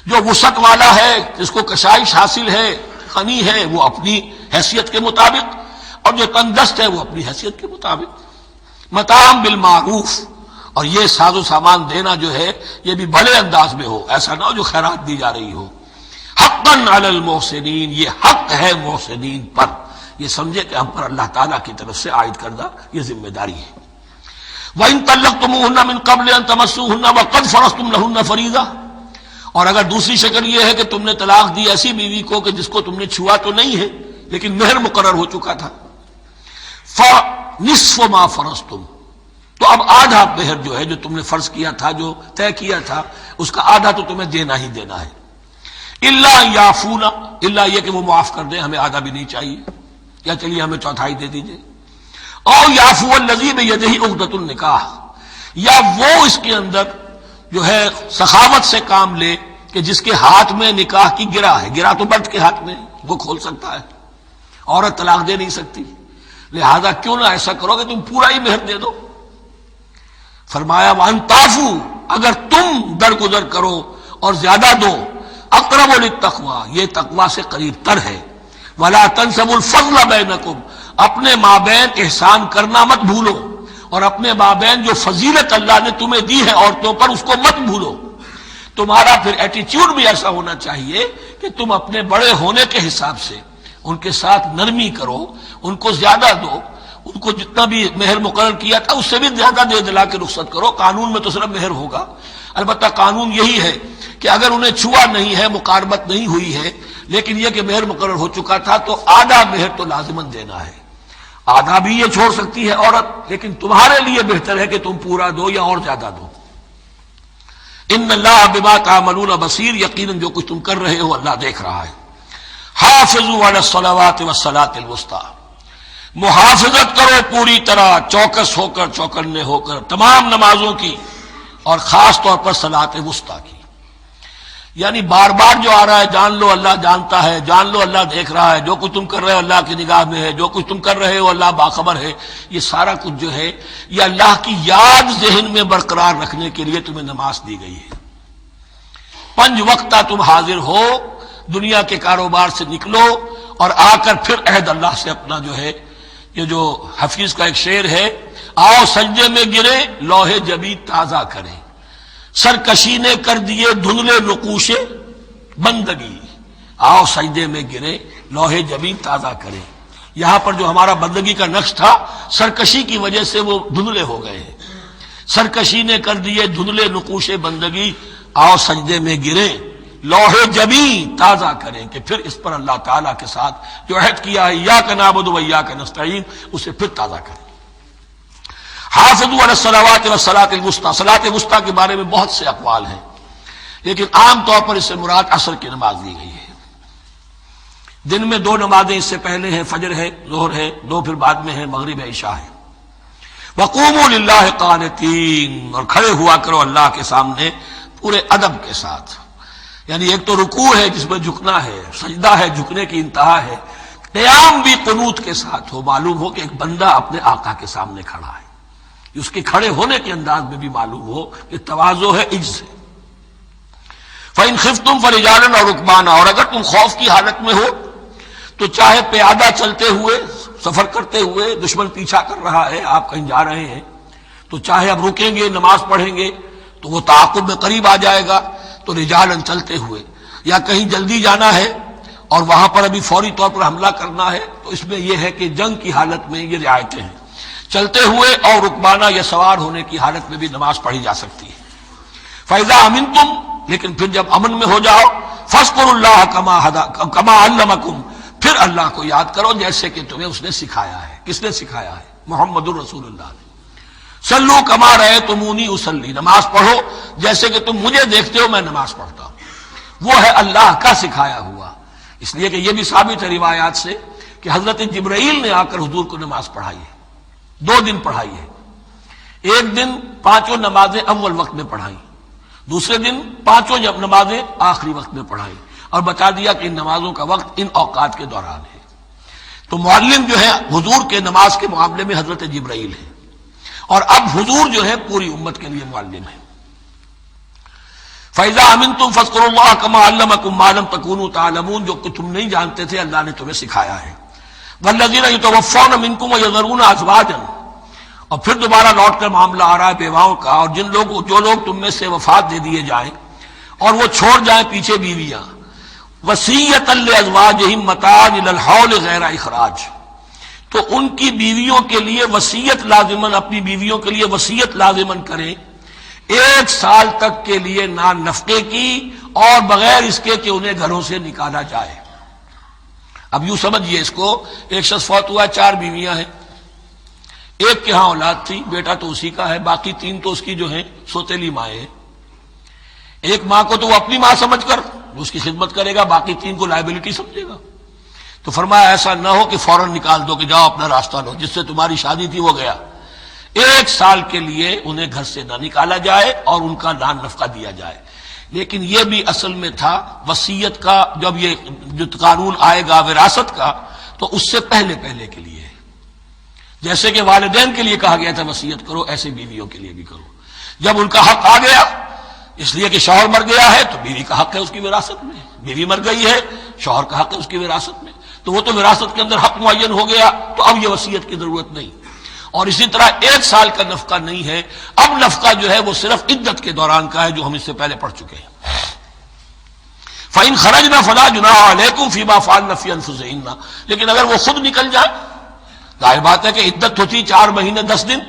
جو وسعت والا ہے، جس کو کشائش حاصل ہے، غنی ہے، وہ اپنی حیثیت کے مطابق، اور جو تنگ دست ہے وہ اپنی حیثیت کے مطابق۔ متاعا بالمعروف، اور یہ ساز و سامان دینا جو ہے یہ بھی بھلے انداز میں ہو، ایسا نہ ہو جو خیرات دی جا رہی ہو۔ حقا علی المحسنین، یہ حق ہے محسنین پر، یہ سمجھے کہ ہم پر اللہ تعالیٰ کی طرف سے عائد کردہ یہ ذمہ داری ہے۔ وَإِن طَلَّقْتُمُوهُنَّ مِن قَبْلِ أَن تَمَسُّوهُنَّ وَقَدْ فَرَضْتُمْ لَهُنَّ فَرِيضَةً، اور اگر دوسری شکل یہ ہے کہ تم نے طلاق دی ایسی بیوی کو کہ جس کو تم نے چھوا تو نہیں ہے لیکن مہر مقرر ہو چکا تھا، فَنِصْفُ مَا فَرَضْتُمْ، تو اب آدھا مہر جو ہے جو تم نے فرض کیا تھا، جو طے کیا تھا، اس کا آدھا تو تمہیں دینا ہی دینا ہے۔ الا یعفونا، الا یہ کہ وہ معاف کر دیں، ہمیں آدھا بھی نہیں چاہیے، یا چلیے ہمیں چوتھائی دے دیجئے۔ او یعفو الذی بیدہ عقدۃ النکاح، یا وہ اس کے اندر جو ہے سخاوت سے کام لے کہ جس کے ہاتھ میں نکاح کی گرہ ہے، گرہ تو مرد کے ہاتھ میں، وہ کھول سکتا ہے، عورت طلاق دے نہیں سکتی، لہذا کیوں نہ ایسا کرو کہ تم پورا ہی مہر دے دو۔ فرمایا وان تعفو، اگر تم درگزر کرو اور زیادہ دو، اقرب للتقوی، یہ تقوی سے قریب تر ہے۔ ولا تنسبوا الفضل بینکم، اپنے مابین احسان کرنا مت بھولو، اور اپنے مابین جو فضیلت اللہ نے تمہیں دی ہے عورتوں پر اس کو مت بھولو۔ تمہارا پھر ایٹیچیوڈ بھی ایسا ہونا چاہیے کہ تم اپنے بڑے ہونے کے حساب سے ان کے ساتھ نرمی کرو، ان کو زیادہ دو، ان کو جتنا بھی مہر مقرر کیا تھا اس سے بھی زیادہ دے دلا کے رخصت کرو۔ قانون میں تو صرف مہر ہوگا، البتہ قانون یہی ہے کہ اگر انہیں چھوا نہیں ہے، مقاربت نہیں ہوئی ہے، لیکن یہ کہ مہر مقرر ہو چکا تھا تو آدھا مہر تو لازماً دینا ہے۔ آدھا بھی یہ چھوڑ سکتی ہے عورت، لیکن تمہارے لیے بہتر ہے کہ تم پورا دو یا اور زیادہ دو۔ ان اللہ بما تعملون بصیر، یقیناً جو کچھ تم کر رہے ہو اللہ دیکھ رہا ہے۔ حافظوا علی الصلوات والصلاۃ الوسطی، محافظت کرو پوری طرح، چوکس ہو کر، چوکنے ہو کر تمام نمازوں کی، اور خاص طور پر صلاۃ وسطی کی۔ یعنی بار بار جو آ رہا ہے، جان لو اللہ جانتا ہے، جان لو اللہ دیکھ رہا ہے، جو کچھ تم کر رہے ہو اللہ کی نگاہ میں ہے، جو کچھ تم کر رہے ہو اللہ باخبر ہے، یہ سارا کچھ جو ہے یہ اللہ کی یاد ذہن میں برقرار رکھنے کے لیے تمہیں نماز دی گئی ہے۔ 5 وقتہ تم حاضر ہو، دنیا کے کاروبار سے نکلو اور آ کر پھر عہد اللہ سے اپنا جو ہے، یہ جو حفیظ کا ایک شعر ہے، آؤ سجدے میں گرے لوح جبین تازہ کریں، سرکشی نے کر دیے دھندلے نقوش بندگی، آؤ سجدے میں گرے لوح جبین تازہ کریں۔ یہاں پر جو ہمارا بندگی کا نقش تھا، سرکشی کی وجہ سے وہ دھندلے ہو گئے ہیں۔ سرکشی نے کر دیے دھندلے نقوش بندگی، آؤ سجدے میں گریں لوح جبین تازہ کریں، کہ پھر اس پر اللہ تعالیٰ کے ساتھ جو عہد کیا ہے ایاک نعبد و ایاک نستعین، اسے پھر تازہ کریں۔ حافظوا علی الصلوات والصلاۃ الوسطی، صلاۃ وسطی کے بارے میں بہت سے اقوال ہیں، لیکن عام طور پر اس سے مراد عصر کی نماز لی گئی ہے۔ دن میں 2 نمازیں اس سے پہلے ہیں، فجر ہے، ظہر ہے، 2 پھر بعد میں ہے، مغرب ہے، عشاء ہے۔ وقوموا للہ قانتین، اور کھڑے ہوا کرو اللہ کے سامنے پورے ادب کے ساتھ۔ یعنی ایک تو رکوع ہے جس میں جھکنا ہے، سجدہ ہے جھکنے کی انتہا ہے، قیام بھی قنوت کے ساتھ ہو، معلوم ہو کہ ایک بندہ اپنے آقا کے سامنے کھڑا ہے، اس کے کھڑے ہونے کے انداز میں بھی معلوم ہو کہ تواضع ہے، عجز ہے۔ فَإِنْ خِفْتُمْ فَرِجَالًا أَوْ رُكْبَانًا، اور اگر تم خوف کی حالت میں ہو تو چاہے پیادہ چلتے ہوئے، سفر کرتے ہوئے، دشمن پیچھا کر رہا ہے، آپ کہیں جا رہے ہیں تو چاہے اب رکیں گے نماز پڑھیں گے تو وہ تعاقب میں قریب آ جائے گا، تو رجالن چلتے ہوئے، یا کہیں جلدی جانا ہے اور وہاں پر ابھی فوری طور پر حملہ کرنا ہے، تو اس میں یہ ہے کہ جنگ کی حالت میں یہ رعایتیں ہیں۔ چلتے ہوئے اور رکبانہ یا سوار ہونے کی حالت میں بھی نماز پڑھی جا سکتی ہے۔ فَإِذَا أَمِنْتُمْ، لیکن پھر جب امن میں ہو جاؤ، فَاذْكُرُوا اللَّهَ كَمَا عَلَّمَكُمْ، پھر اللہ کو یاد کرو جیسے کہ تمہیں اس نے سکھایا ہے۔ کس نے سکھایا ہے؟ محمد الرسول اللہ نے۔ صلوا كما رأيتموني أصلي، نماز پڑھو جیسے کہ تم مجھے دیکھتے ہو میں نماز پڑھتا ہوں۔ وہ ہے اللہ کا سکھایا ہوا، اس لیے کہ یہ بھی ثابت ہے روایات سے کہ حضرت جبرائیل نے آ کر حضور کو نماز پڑھائی ہے، 2 دن پڑھائی ہے۔ ایک دن 5 نمازیں اول وقت میں پڑھائیں، دوسرے دن 5 نمازیں آخری وقت میں پڑھائیں، اور بتا دیا کہ ان نمازوں کا وقت ان اوقات کے دوران ہے۔ تو معلم جو ہے حضور کے نماز کے معاملے میں حضرت جبرائیل ہے، اور اب حضور جو ہے پوری امت کے لیے معلم ہے۔ فَإِذَا أَمِنْتُمْ فَاذْكُرُوا اللَّهَ كَمَا عَلَّمَكُمْ مَا لَمْ تَكُونُوا تَعْلَمُونَ، جو کہ تم نہیں جانتے تھے اللہ نے تمہیں سکھایا ہے۔ وَالَّذِينَ يَتَوَفَّوْنَ مِنْكُمْ وَيَذَرُونَ أَزْوَاجًا، اور پھر دوبارہ لوٹ کر معاملہ آ رہا ہے بیواؤں کا، اور جو لوگ تم میں سے وفات دے دیے جائیں اور وہ چھوڑ جائیں پیچھے بیویاں، وصیۃ لازواجہم متاعا الی الحول غیر اخراج، تو ان کی بیویوں کے لیے وصیت لازماً، اپنی بیویوں کے لیے وصیت لازماً کریں 1 سال تک کے لیے نان نفقے کی، اور بغیر اس کے کہ انہیں گھروں سے نکالا جائے۔ اب یوں سمجھیے اس کو، ایک شخص فوت ہوا، 4 بیویاں ہیں، ایک کے ہاں اولاد تھی، بیٹا تو اسی کا ہے، باقی 3 تو اس کی جو ہیں سوتیلی مائیں ہیں۔ ایک ماں کو تو وہ اپنی ماں سمجھ کر اس کی خدمت کرے گا، باقی 3 کو لائبلٹی سمجھے گا۔ تو فرمایا ایسا نہ ہو کہ فوراً نکال دو کہ جاؤ اپنا راستہ لو، جس سے تمہاری شادی تھی وہ گیا۔ 1 سال کے لیے انہیں گھر سے نہ نکالا جائے اور ان کا نان نفقہ دیا جائے۔ لیکن یہ بھی اصل میں تھا وصیت کا، جب یہ جو قانون آئے گا وراثت کا تو اس سے پہلے کے لیے، جیسے کہ والدین کے لیے کہا گیا تھا وصیت کرو، ایسے بیویوں کے لیے بھی کرو۔ جب ان کا حق آ گیا، اس لیے کہ شوہر مر گیا ہے تو بیوی کا حق ہے اس کی وراثت میں، بیوی مر گئی ہے شوہر کا حق ہے اس کی وراثت میں، تو وہ تو وراثت کے اندر حق معین ہو گیا، تو اب یہ وصیت کی ضرورت نہیں۔ اور اسی طرح 1 سال کا نفقہ نہیں ہے، اب نفقہ جو ہے وہ صرف عدت کے دوران کا ہے، جو ہم اس سے پہلے پڑھ چکے ہیں۔ فَإِنْ خَرَجْنَا فَلَا جُنَاحَ عَلَيْكُمْ فِي مَا فَعَلْنَ فِي أَنفُسِهِنَّ، لیکن اگر وہ خود نکل جائے، ظاہر بات ہے کہ عدت ہوتی 4 مہینے 10 دن،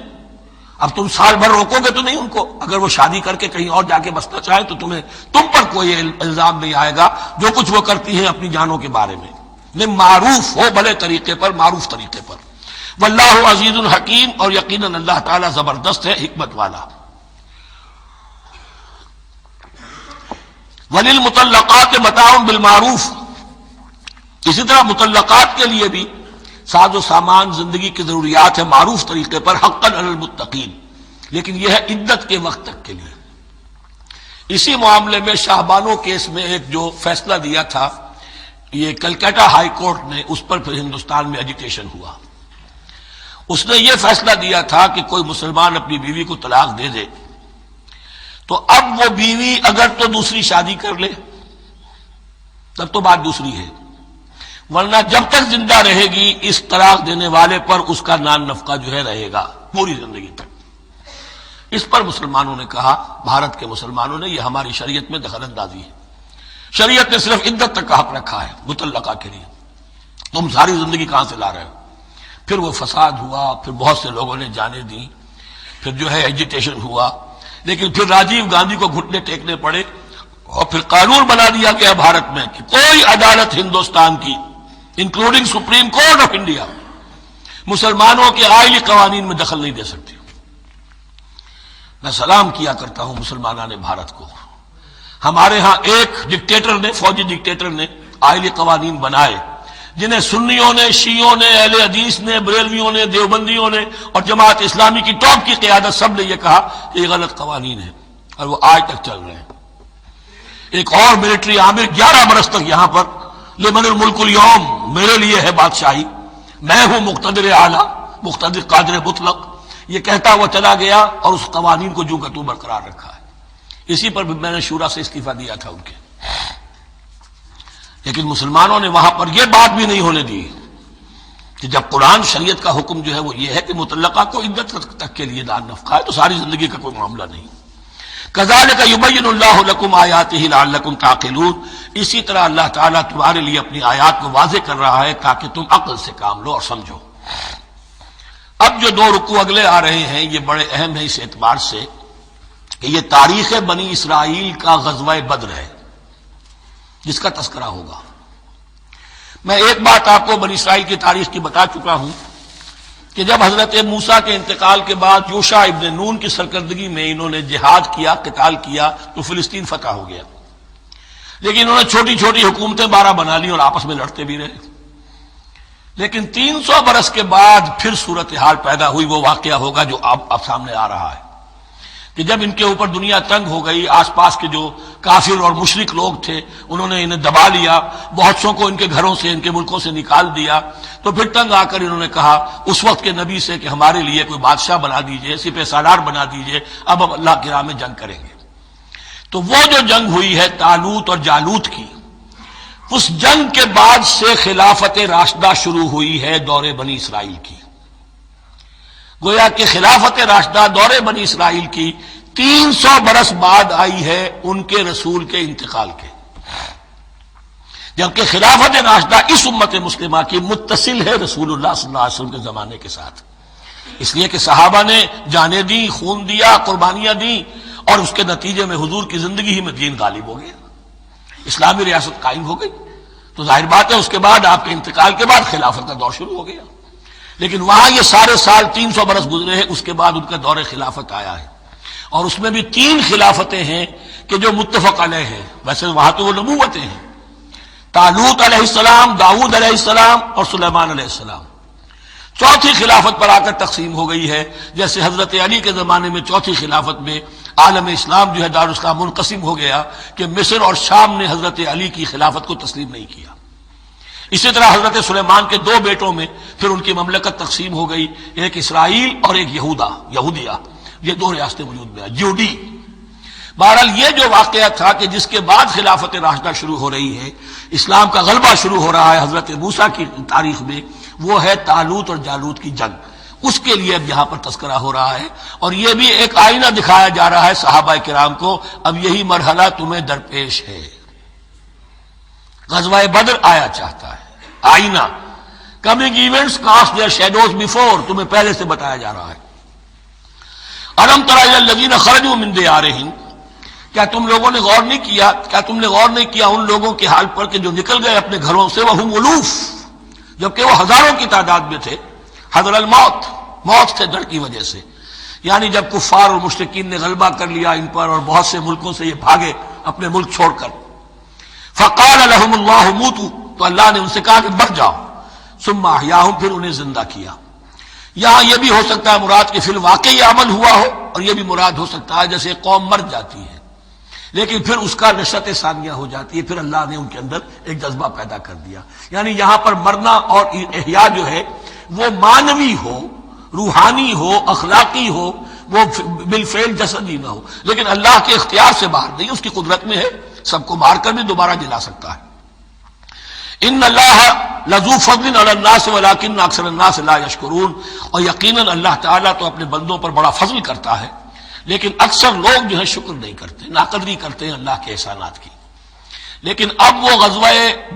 اب تم سال بھر روکو گے تو نہیں ان کو، اگر وہ شادی کر کے کہیں اور جا کے بسنا چاہے تو تم پر کوئی الزام نہیں آئے گا، جو کچھ وہ کرتی ہیں اپنی جانوں کے بارے میں معروف ہو، بھلے طریقے پر، معروف طریقے پر۔ واللہ عزیز الحکیم، اور یقیناً اللہ تعالیٰ زبردست ہے، حکمت والا۔ وَلِلْمُطَلَّقَاتِ مَتَاعٌ بِالْمَعْرُوفِ، اسی طرح مطلقات کے لیے بھی ساز و سامان زندگی کی ضروریات ہے معروف طریقے پر، حقاً علی المتقین، لیکن یہ ہے عدت کے وقت تک کے لیے۔ اسی معاملے میں شاہ بانو کیس میں ایک جو فیصلہ دیا تھا یہ کلکتہ ہائی کورٹ نے، اس پر پھر ہندوستان میں ایجیٹیشن ہوا۔ اس نے یہ فیصلہ دیا تھا کہ کوئی مسلمان اپنی بیوی کو طلاق دے دے تو اب وہ بیوی اگر تو دوسری شادی کر لے تب تو بات دوسری ہے، ورنہ جب تک زندہ رہے گی اس طلاق دینے والے پر اس کا نان نفقہ جو ہے رہے گا پوری زندگی تک۔ اس پر مسلمانوں نے کہا، بھارت کے مسلمانوں نے، یہ ہماری شریعت میں دخل اندازی ہے، شریعت نے صرف عدت تک کا حق رکھا ہے مطلقہ کے لیے، تم ساری زندگی کہاں سے لا رہے ہو؟ پھر وہ فساد ہوا، پھر بہت سے لوگوں نے جانیں دیں، پھر جو ہے ایجیٹیشن ہوا، لیکن پھر راجیو گاندھی کو گھٹنے ٹیکنے پڑے اور پھر قانون بنا دیا گیا بھارت میں کہ کوئی عدالت ہندوستان کی including supreme court of India مسلمانوں کے آئلی قوانین میں دخل نہیں دے سکتی۔ میں سلام کیا کرتا ہوں مسلمانان بھارت کو، ہمارے ہاں ایک ڈکٹیٹر نے، فوجی ڈکٹیٹر نے آئلی قوانین بنائے جنہیں سنیوں نے، شیعوں نے، اہل حدیث نے، بریلویوں نے، دیوبندیوں نے اور جماعت اسلامی کی ٹاپ کی قیادت سب نے یہ کہا کہ یہ غلط قوانین ہیں اور وہ آج تک چل رہے ہیں۔ ایک اور ملٹری عامر 11 برس تک یہاں پر لمن الملک اليوم، میرے لیے ہے بادشاہی، میں ہوں مقتدر اعلیٰ، مقتدر قادر مطلق، یہ کہتا ہوا چلا گیا اور اس قوانین کو جو کا تو برقرار رکھا ہے۔ اسی پر بھی میں نے شورا سے استعفیٰ دیا تھا ان کے، لیکن مسلمانوں نے وہاں پر یہ بات بھی نہیں ہونے دی کہ جب قرآن شریعت کا حکم جو ہے وہ یہ ہے کہ مطلقہ کو عدت تک کے لیے نان نفقہ ہے تو ساری زندگی کا کوئی معاملہ نہیں۔ کذالک یبین اللہ لکم آیاتہ لعلکم تعقلون، اسی طرح اللہ تعالیٰ تمہارے لیے اپنی آیات کو واضح کر رہا ہے تاکہ تم عقل سے کام لو اور سمجھو۔ اب جو 2 رکوع اگلے آ رہے ہیں یہ بڑے اہم ہیں اس اعتبار سے کہ یہ تاریخ بنی اسرائیل کا غزوہ بدر ہے جس کا تذکرہ ہوگا۔ میں ایک بات آپ کو بنی اسرائیل کی تاریخ کی بتا چکا ہوں کہ جب حضرت موسیٰ کے انتقال کے بعد یوشع ابن نون کی سرکردگی میں انہوں نے جہاد کیا، قتال کیا تو فلسطین فتح ہو گیا، لیکن انہوں نے چھوٹی چھوٹی حکومتیں 12 بنا لی اور آپس میں لڑتے بھی رہے۔ لیکن 300 برس کے بعد پھر صورتحال پیدا ہوئی، وہ واقعہ ہوگا جو اب سامنے آ رہا ہے کہ جب ان کے اوپر دنیا تنگ ہو گئی، آس پاس کے جو کافر اور مشرک لوگ تھے انہوں نے انہیں دبا لیا، بہت سو کو ان کے گھروں سے، ان کے ملکوں سے نکال دیا، تو پھر تنگ آ کر انہوں نے کہا اس وقت کے نبی سے کہ ہمارے لیے کوئی بادشاہ بنا دیجئے، سپہ سالار بنا دیجئے، اب ہم اللہ کی راہ میں جنگ کریں گے۔ تو وہ جو جنگ ہوئی ہے طالوت اور جالوت کی، اس جنگ کے بعد سے خلافت راشدہ شروع ہوئی ہے دور بنی اسرائیل کی۔ گویا کہ خلافت راشدہ دور بنی اسرائیل کی 300 برس بعد آئی ہے ان کے رسول کے انتقال کے، جبکہ خلافت راشدہ اس امت مسلمہ کی متصل ہے رسول اللہ صلی اللہ علیہ وسلم کے زمانے کے ساتھ، اس لیے کہ صحابہ نے جانیں دی، خون دیا، قربانیاں دیں، اور اس کے نتیجے میں حضور کی زندگی ہی میں دین غالب ہو گیا، اسلامی ریاست قائم ہو گئی۔ تو ظاہر بات ہے اس کے بعد آپ کے انتقال کے بعد خلافت کا دور شروع ہو گیا، لیکن وہاں یہ سارے سال 300 برس گزرے ہیں، اس کے بعد ان کا دور خلافت آیا ہے، اور اس میں بھی 3 خلافتیں ہیں کہ جو متفق علیہ ہیں، ویسے وہاں تو وہ نبوتیں ہیں، طالوت علیہ السلام، داؤد علیہ السلام اور سلیمان علیہ السلام۔ چوتھی خلافت پر آ کر تقسیم ہو گئی ہے، جیسے حضرت علی کے زمانے میں چوتھی خلافت میں عالم اسلام جو ہے دارالاسلام منقسم ہو گیا کہ مصر اور شام نے حضرت علی کی خلافت کو تسلیم نہیں کیا۔ اسی طرح حضرت سلیمان کے 2 بیٹوں میں پھر ان کی مملکت تقسیم ہو گئی، ایک اسرائیل اور ایک یہودیہ، یہ 2 ریاستیں وجود میں ہیں، جیوڈی۔ بہرحال یہ جو واقعہ تھا کہ جس کے بعد خلافت راشدہ شروع ہو رہی ہے، اسلام کا غلبہ شروع ہو رہا ہے حضرت موسیٰ کی تاریخ میں، وہ ہے طالوت اور جالوت کی جنگ، اس کے لیے اب یہاں پر تذکرہ ہو رہا ہے، اور یہ بھی ایک آئینہ دکھایا جا رہا ہے صحابہ کرام کو، اب یہی مرحلہ تمہیں درپیش ہے۔ غزوہ بدر آیا چاہتا ہے، آئینہ، coming events cast their shadows before, تمہیں پہلے سے بتایا جا رہا ہے۔ الم تر الی الذین خرجوا من دیارہم، کیا تم لوگوں نے غور نہیں کیا، کیا تم نے غور نہیں کیا ان لوگوں کے حال پر کہ جو نکل گئے اپنے گھروں سے، وہم الوف، جبکہ وہ ہزاروں کی تعداد میں تھے، حذر الموت، موت سے ڈر کی وجہ سے، یعنی جب کفار اور مشرکین نے غلبہ کر لیا ان پر اور بہت سے ملکوں سے یہ بھاگے اپنے ملک چھوڑ کر، فقال لهم اللہ موتوا، تو اللہ نے ان سے کہا کہ مر جاؤ، ثم احیاہم، پھر انہیں زندہ کیا۔ یہاں یہ بھی ہو سکتا ہے مراد کہ فی الواقع یہ عمل ہوا ہو، اور یہ بھی مراد ہو سکتا ہے جیسے قوم مر جاتی ہے لیکن پھر اس کا نشأت ثانیہ ہو جاتی ہے، پھر اللہ نے ان کے اندر ایک جذبہ پیدا کر دیا۔ یعنی یہاں پر مرنا اور احیاء جو ہے وہ معنوی ہو، روحانی ہو، اخلاقی ہو، وہ بالفعل جسدی نہ ہو، لیکن اللہ کے اختیار سے باہر نہیں، اس کی قدرت میں ہے، سب کو مار کر بھی دوبارہ جلا سکتا ہے۔ ان اللہ لذو فضل علی الناس ولکن اکثر الناس لا یشکرون، اور یقیناً اللہ تعالیٰ تو اپنے بندوں پر بڑا فضل کرتا ہے لیکن اکثر لوگ جو ہے شکر نہیں کرتے، ناقدری کرتے ہیں اللہ کے احسانات کی۔ لیکن اب وہ غزوہ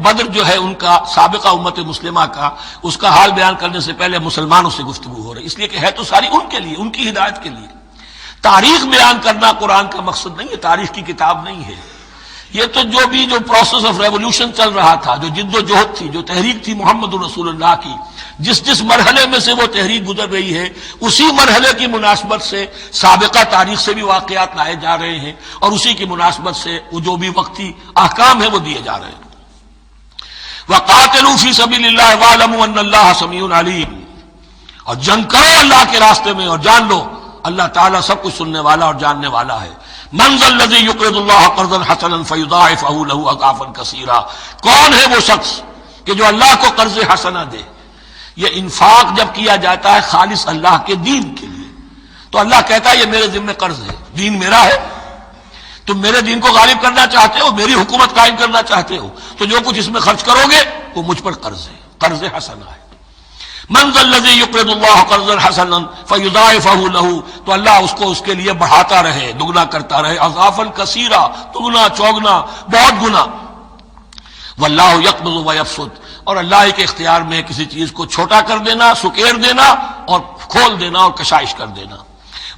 بدر جو ہے ان کا سابقہ امت مسلمہ کا، اس کا حال بیان کرنے سے پہلے مسلمانوں سے گفتگو ہو رہی، اس لیے کہ ہے تو ساری ان کے لیے، ان کی ہدایت کے لیے۔ تاریخ بیان کرنا قرآن کا مقصد نہیں ہے، تاریخ کی کتاب نہیں ہے یہ، تو جو پروسیس آف ریولوشن چل رہا تھا، جو جد و جہد تھی، جو تحریک تھی محمد رسول اللہ کی، جس مرحلے میں سے وہ تحریک گزر رہی ہے، اسی مرحلے کی مناسبت سے سابقہ تاریخ سے بھی واقعات لائے جا رہے ہیں، اور اسی کی مناسبت سے وہ جو بھی وقتی احکام ہیں وہ دیے جا رہے ہیں۔ وَقَاتِلُوا فِي سَبِيلِ اللَّهِ وَاعْلَمُوا أَنَّ اللَّهَ سَمِيعٌ عَلِيمٌ، اور جنگ کرو اللہ کے راستے میں، اور جان لو اللہ تعالیٰ سب کچھ سننے والا اور جاننے والا ہے۔ مَنْ ذَا الَّذِي يُقْرِضُ اللَّهَ قَرْضًا حَسَنًا فَيُضَاعِفَهُ لَهُ أَضْعَافًا كَثِيرًا، کون ہے وہ شخص کہ جو اللہ کو قرض حسنہ دے؟ یہ انفاق جب کیا جاتا ہے خالص اللہ کے دین کے لیے، تو اللہ کہتا ہے یہ میرے ذمہ قرض ہے، دین میرا ہے، تم میرے دین کو غالب کرنا چاہتے ہو، میری حکومت قائم کرنا چاہتے ہو، تو جو کچھ اس میں خرچ کرو گے وہ مجھ پر قرض ہے، قرض حسنہ ہے۔ من ذا الذی یقرض اللہ قرضا حسنا فیضاعفہ لہ، تو اللہ اس کو اس کے لیے بڑھاتا رہے، دگنا کرتا رہے، اضعافا کثیرا، دگنا چوگنا، بہت گنا۔ واللہ یقبض ویبسط، اور اللہ کے اختیار میں کسی چیز کو چھوٹا کر دینا، سکیر دینا، اور کھول دینا اور کشائش کر دینا۔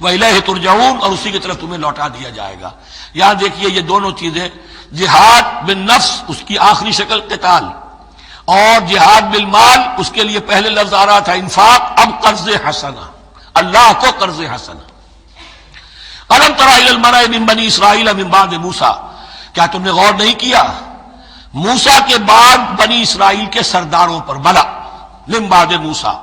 وإلیہ ترجعون، اور اسی کی طرف تمہیں لوٹا دیا جائے گا۔ یہاں دیکھیے یہ دونوں چیزیں، جہاد بالنفس اس کی آخری شکل قتال، اور جہاد بالمال اس کے لیے پہلے لفظ آ رہا تھا انفاق، اب قرض حسنہ، اللہ کو قرض حسنہ۔ الم تر الی الملأ من بنی اسرائیل من بعد موسیٰ، کیا تم نے غور نہیں کیا موسیٰ کے بعد بنی اسرائیل کے سرداروں پر، ملا من بعد موسیٰ،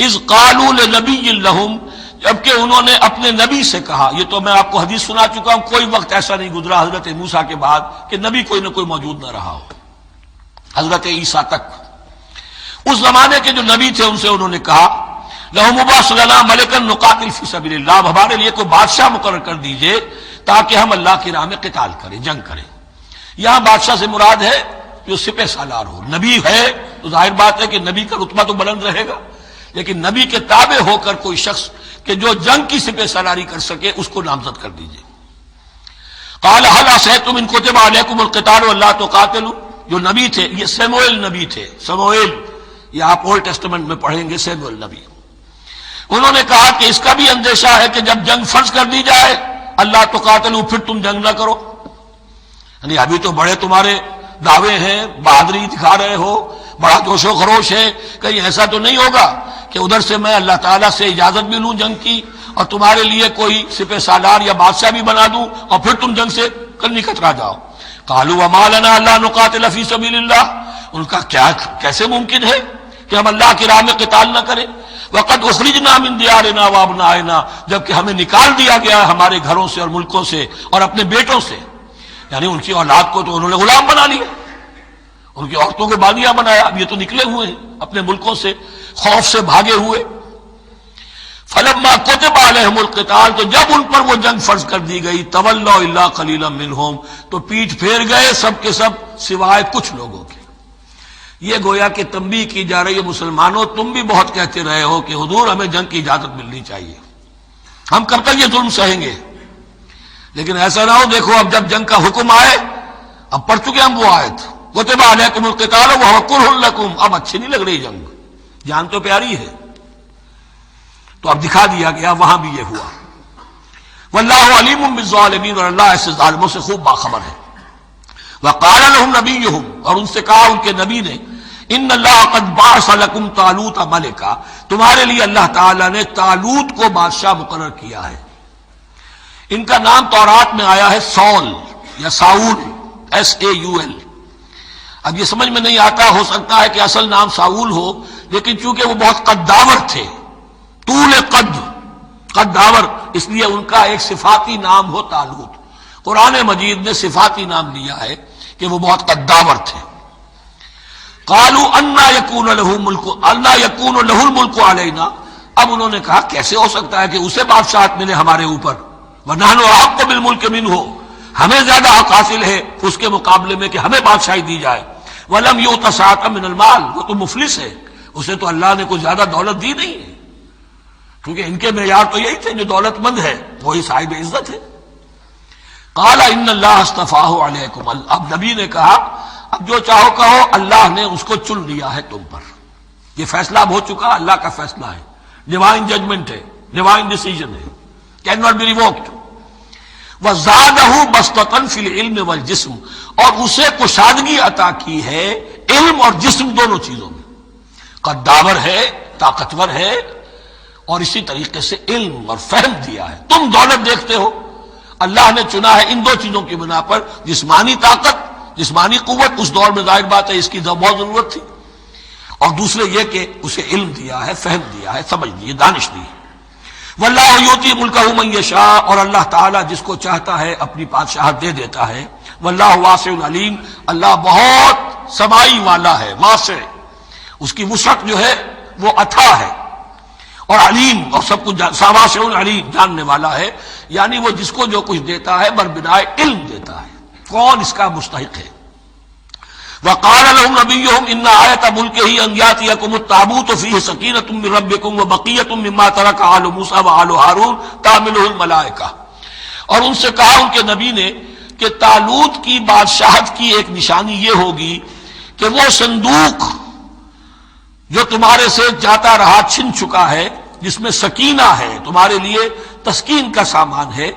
اذ قالوا لنبی لہم، جبکہ انہوں نے اپنے نبی سے کہا، یہ تو میں آپ کو حدیث سنا چکا ہوں، کوئی وقت ایسا نہیں گزرا حضرت موسیٰ کے بعد کہ نبی کوئی نہ کوئی موجود نہ رہا ہو، حضرت عیسیٰ تک۔ اس زمانے کے جو نبی تھے ان سے انہوں نے کہا لَهُمْ مُبَعَثْ لَنَا مَلِكًا نُقَاتِلْ فِي سَبِيلِ اللَّهِ، اب ہمارے لیے کوئی بادشاہ مقرر کر دیجئے تاکہ ہم اللہ کی راہ میں قتال کریں، جنگ کریں۔ یہاں بادشاہ سے مراد ہے جو سپہ سالار ہو، نبی ہے تو ظاہر بات ہے کہ نبی کا رتبہ تو بلند رہے گا، لیکن نبی کے تابع ہو کر کوئی شخص کہ جو جنگ کی سپہ سالاری کر سکے اس کو نامزد کر دیجئے۔ قَالَ هَلْ عَصَيْتُمْ إِن كُتِبَ عَلَيْكُمُ الْقِتَالُ أَلَّا تُقَاتِلُوا، جو نبی تھے یہ سیموئیل نبی تھے، سموئیل، یہ آپ اولڈ ٹیسٹمنٹ میں پڑھیں گے سیموئیل نبی، انہوں نے کہا کہ اس کا بھی اندیشہ ہے کہ جب جنگ فرض کر دی جائے اللہ تقاتلوا، پھر تم جنگ نہ کرو، یعنی ابھی تو بڑے تمہارے دعوے ہیں، بہادری دکھا رہے ہو، بڑا جوش و خروش ہے، کہیں ایسا تو نہیں ہوگا کہ ادھر سے میں اللہ تعالیٰ سے اجازت بھی لوں جنگ کی اور تمہارے لیے کوئی سپہ سالار یا بادشاہ بھی بنا دوں اور پھر تم جنگ سے کرنی کترا جاؤ۔ قالوا وما لنا الا نقاتل فی سبیل اللہ، ان کا کیسے ممکن ہے کہ ہم اللہ کی راہ میں قتال نہ کریں، وقد اخرجنا من دیارنا وابنائنا، جبکہ ہمیں نکال دیا گیا ہمارے گھروں سے اور ملکوں سے اور اپنے بیٹوں سے، یعنی ان کی اولاد کو تو انہوں نے غلام بنا لیا، ان کی عورتوں کو بانیہ بنایا، اب یہ تو نکلے ہوئے ہیں اپنے ملکوں سے خوف سے بھاگے ہوئے۔ فلما كتب عليهم القتال، تو جب ان پر وہ جنگ فرض کر دی گئی، تولوا الا قليلا منهم، تو پیٹھ پھیر گئے سب کے سب سوائے کچھ لوگوں کے۔ یہ گویا کہ تنبیہ کی جا رہی ہے مسلمانوں، تم بھی بہت کہتے رہے ہو کہ حضور ہمیں جنگ کی اجازت ملنی چاہیے، ہم کب تک یہ ظلم سہیں گے، لیکن ایسا نہ ہو، دیکھو اب جب جنگ کا حکم آئے، اب پڑھ چکے ہم وہ آیت كتب عليكم القتال وهو كره لكم، اب اچھی نہیں لگ رہی جنگ، جان تو پیاری ہے، تو اب دکھا دیا گیا وہاں بھی یہ ہوا۔ واللہ علیم بالظالمین، اور اللہ ایسے ظالموں سے خوب باخبر ہے۔ وقال لهم نبیہم، اور ان سے کہا ان کے نبی نے، ان اللہ قد بعث لکم طالوت ملکا، تمہارے لیے اللہ تعالیٰ نے طالوت کو بادشاہ مقرر کیا ہے۔ ان کا نام تورات میں آیا ہے سول یا ساؤل، SAUL. اب یہ سمجھ میں نہیں آتا، ہو سکتا ہے کہ اصل نام ساؤل ہو، لیکن چونکہ وہ بہت قداور تھے، طول قداور، اس لیے ان کا ایک صفاتی نام ہو طالوت. قرآن مجید نے صفاتی نام لیا ہے کہ وہ بہت قداور تھے. قالوا انا یکون له الملک علینا. اب انہوں نے کہا کیسے ہو سکتا ہے کہ اسے بادشاہت ملے ہمارے اوپر، ونحن احق بالملک منہ، ہمیں زیادہ حق حاصل ہے اس کے مقابلے میں کہ ہمیں بادشاہی دی جائے. ولم یؤت سعۃ من المال، وہ تو مفلس ہے، اسے تو اللہ نے کوئی زیادہ دولت دی نہیں ہے، کیونکہ ان کے معیار تو یہی تھے جو دولت مند ہے وہی صاحب عزت ہے. قال ان اللہ اصطفاہ علیکم. اب نبی نے کہا اب جو چاہو کہو، اللہ نے اس کو چن لیا ہے تم پر، یہ فیصلہ اب ہو چکا، اللہ کا فیصلہ ہے، ڈیوائن ججمنٹ ہے، ڈیوائن ڈیسیژن ہے، کین ناٹ بی ریووکڈ. وزادہ بسطۃ فی العلم والجسم، اور اسے کشادگی عطا کی ہے علم اور جسم دونوں چیزوں میں. قداور ہے، طاقتور ہے، اور اسی طریقے سے علم اور فہم دیا ہے. تم دولت دیکھتے ہو، اللہ نے چنا ہے ان دو چیزوں کی بنا پر، جسمانی طاقت، جسمانی قوت، اس دور میں ظاہر بات ہے اس کی بہت ضرورت تھی، اور دوسرے یہ کہ اسے علم دیا ہے، فہم دیا ہے، سمجھ دی ہے، دانش دی ہے. واللہ یؤتی ملکہ من یشاء، اور اللہ تعالیٰ جس کو چاہتا ہے اپنی بادشاہت دے دیتا ہے. واللہ واسع علیم، اللہ بہت سمائی والا ہے، واسع، اس کی وسعت جو ہے وہ اتھا ہے، اور علیم، اور سب کچھ واسع علیم، جاننے والا ہے. یعنی وہ جس کو جو کچھ دیتا ہے بربنائے علم دیتا ہے، کون اس کا مستحق ہے. وقال لهم نبيهم ان آیۃ ملکہ ان یاتیکم التابوت فیہ سکینۃ من ربکم وبقیۃ مما ترک آل موسیٰ وآل ہارون تحملہ الملائکہ. اور ان سے کہا ان کے نبی نے کہ طالوت کی بادشاہت کی ایک نشانی یہ ہوگی کہ وہ صندوق جو تمہارے سے جاتا رہا چھن چکا ہے، جس میں سکینہ ہے، تمہارے لیے تسکین کا سامان ہے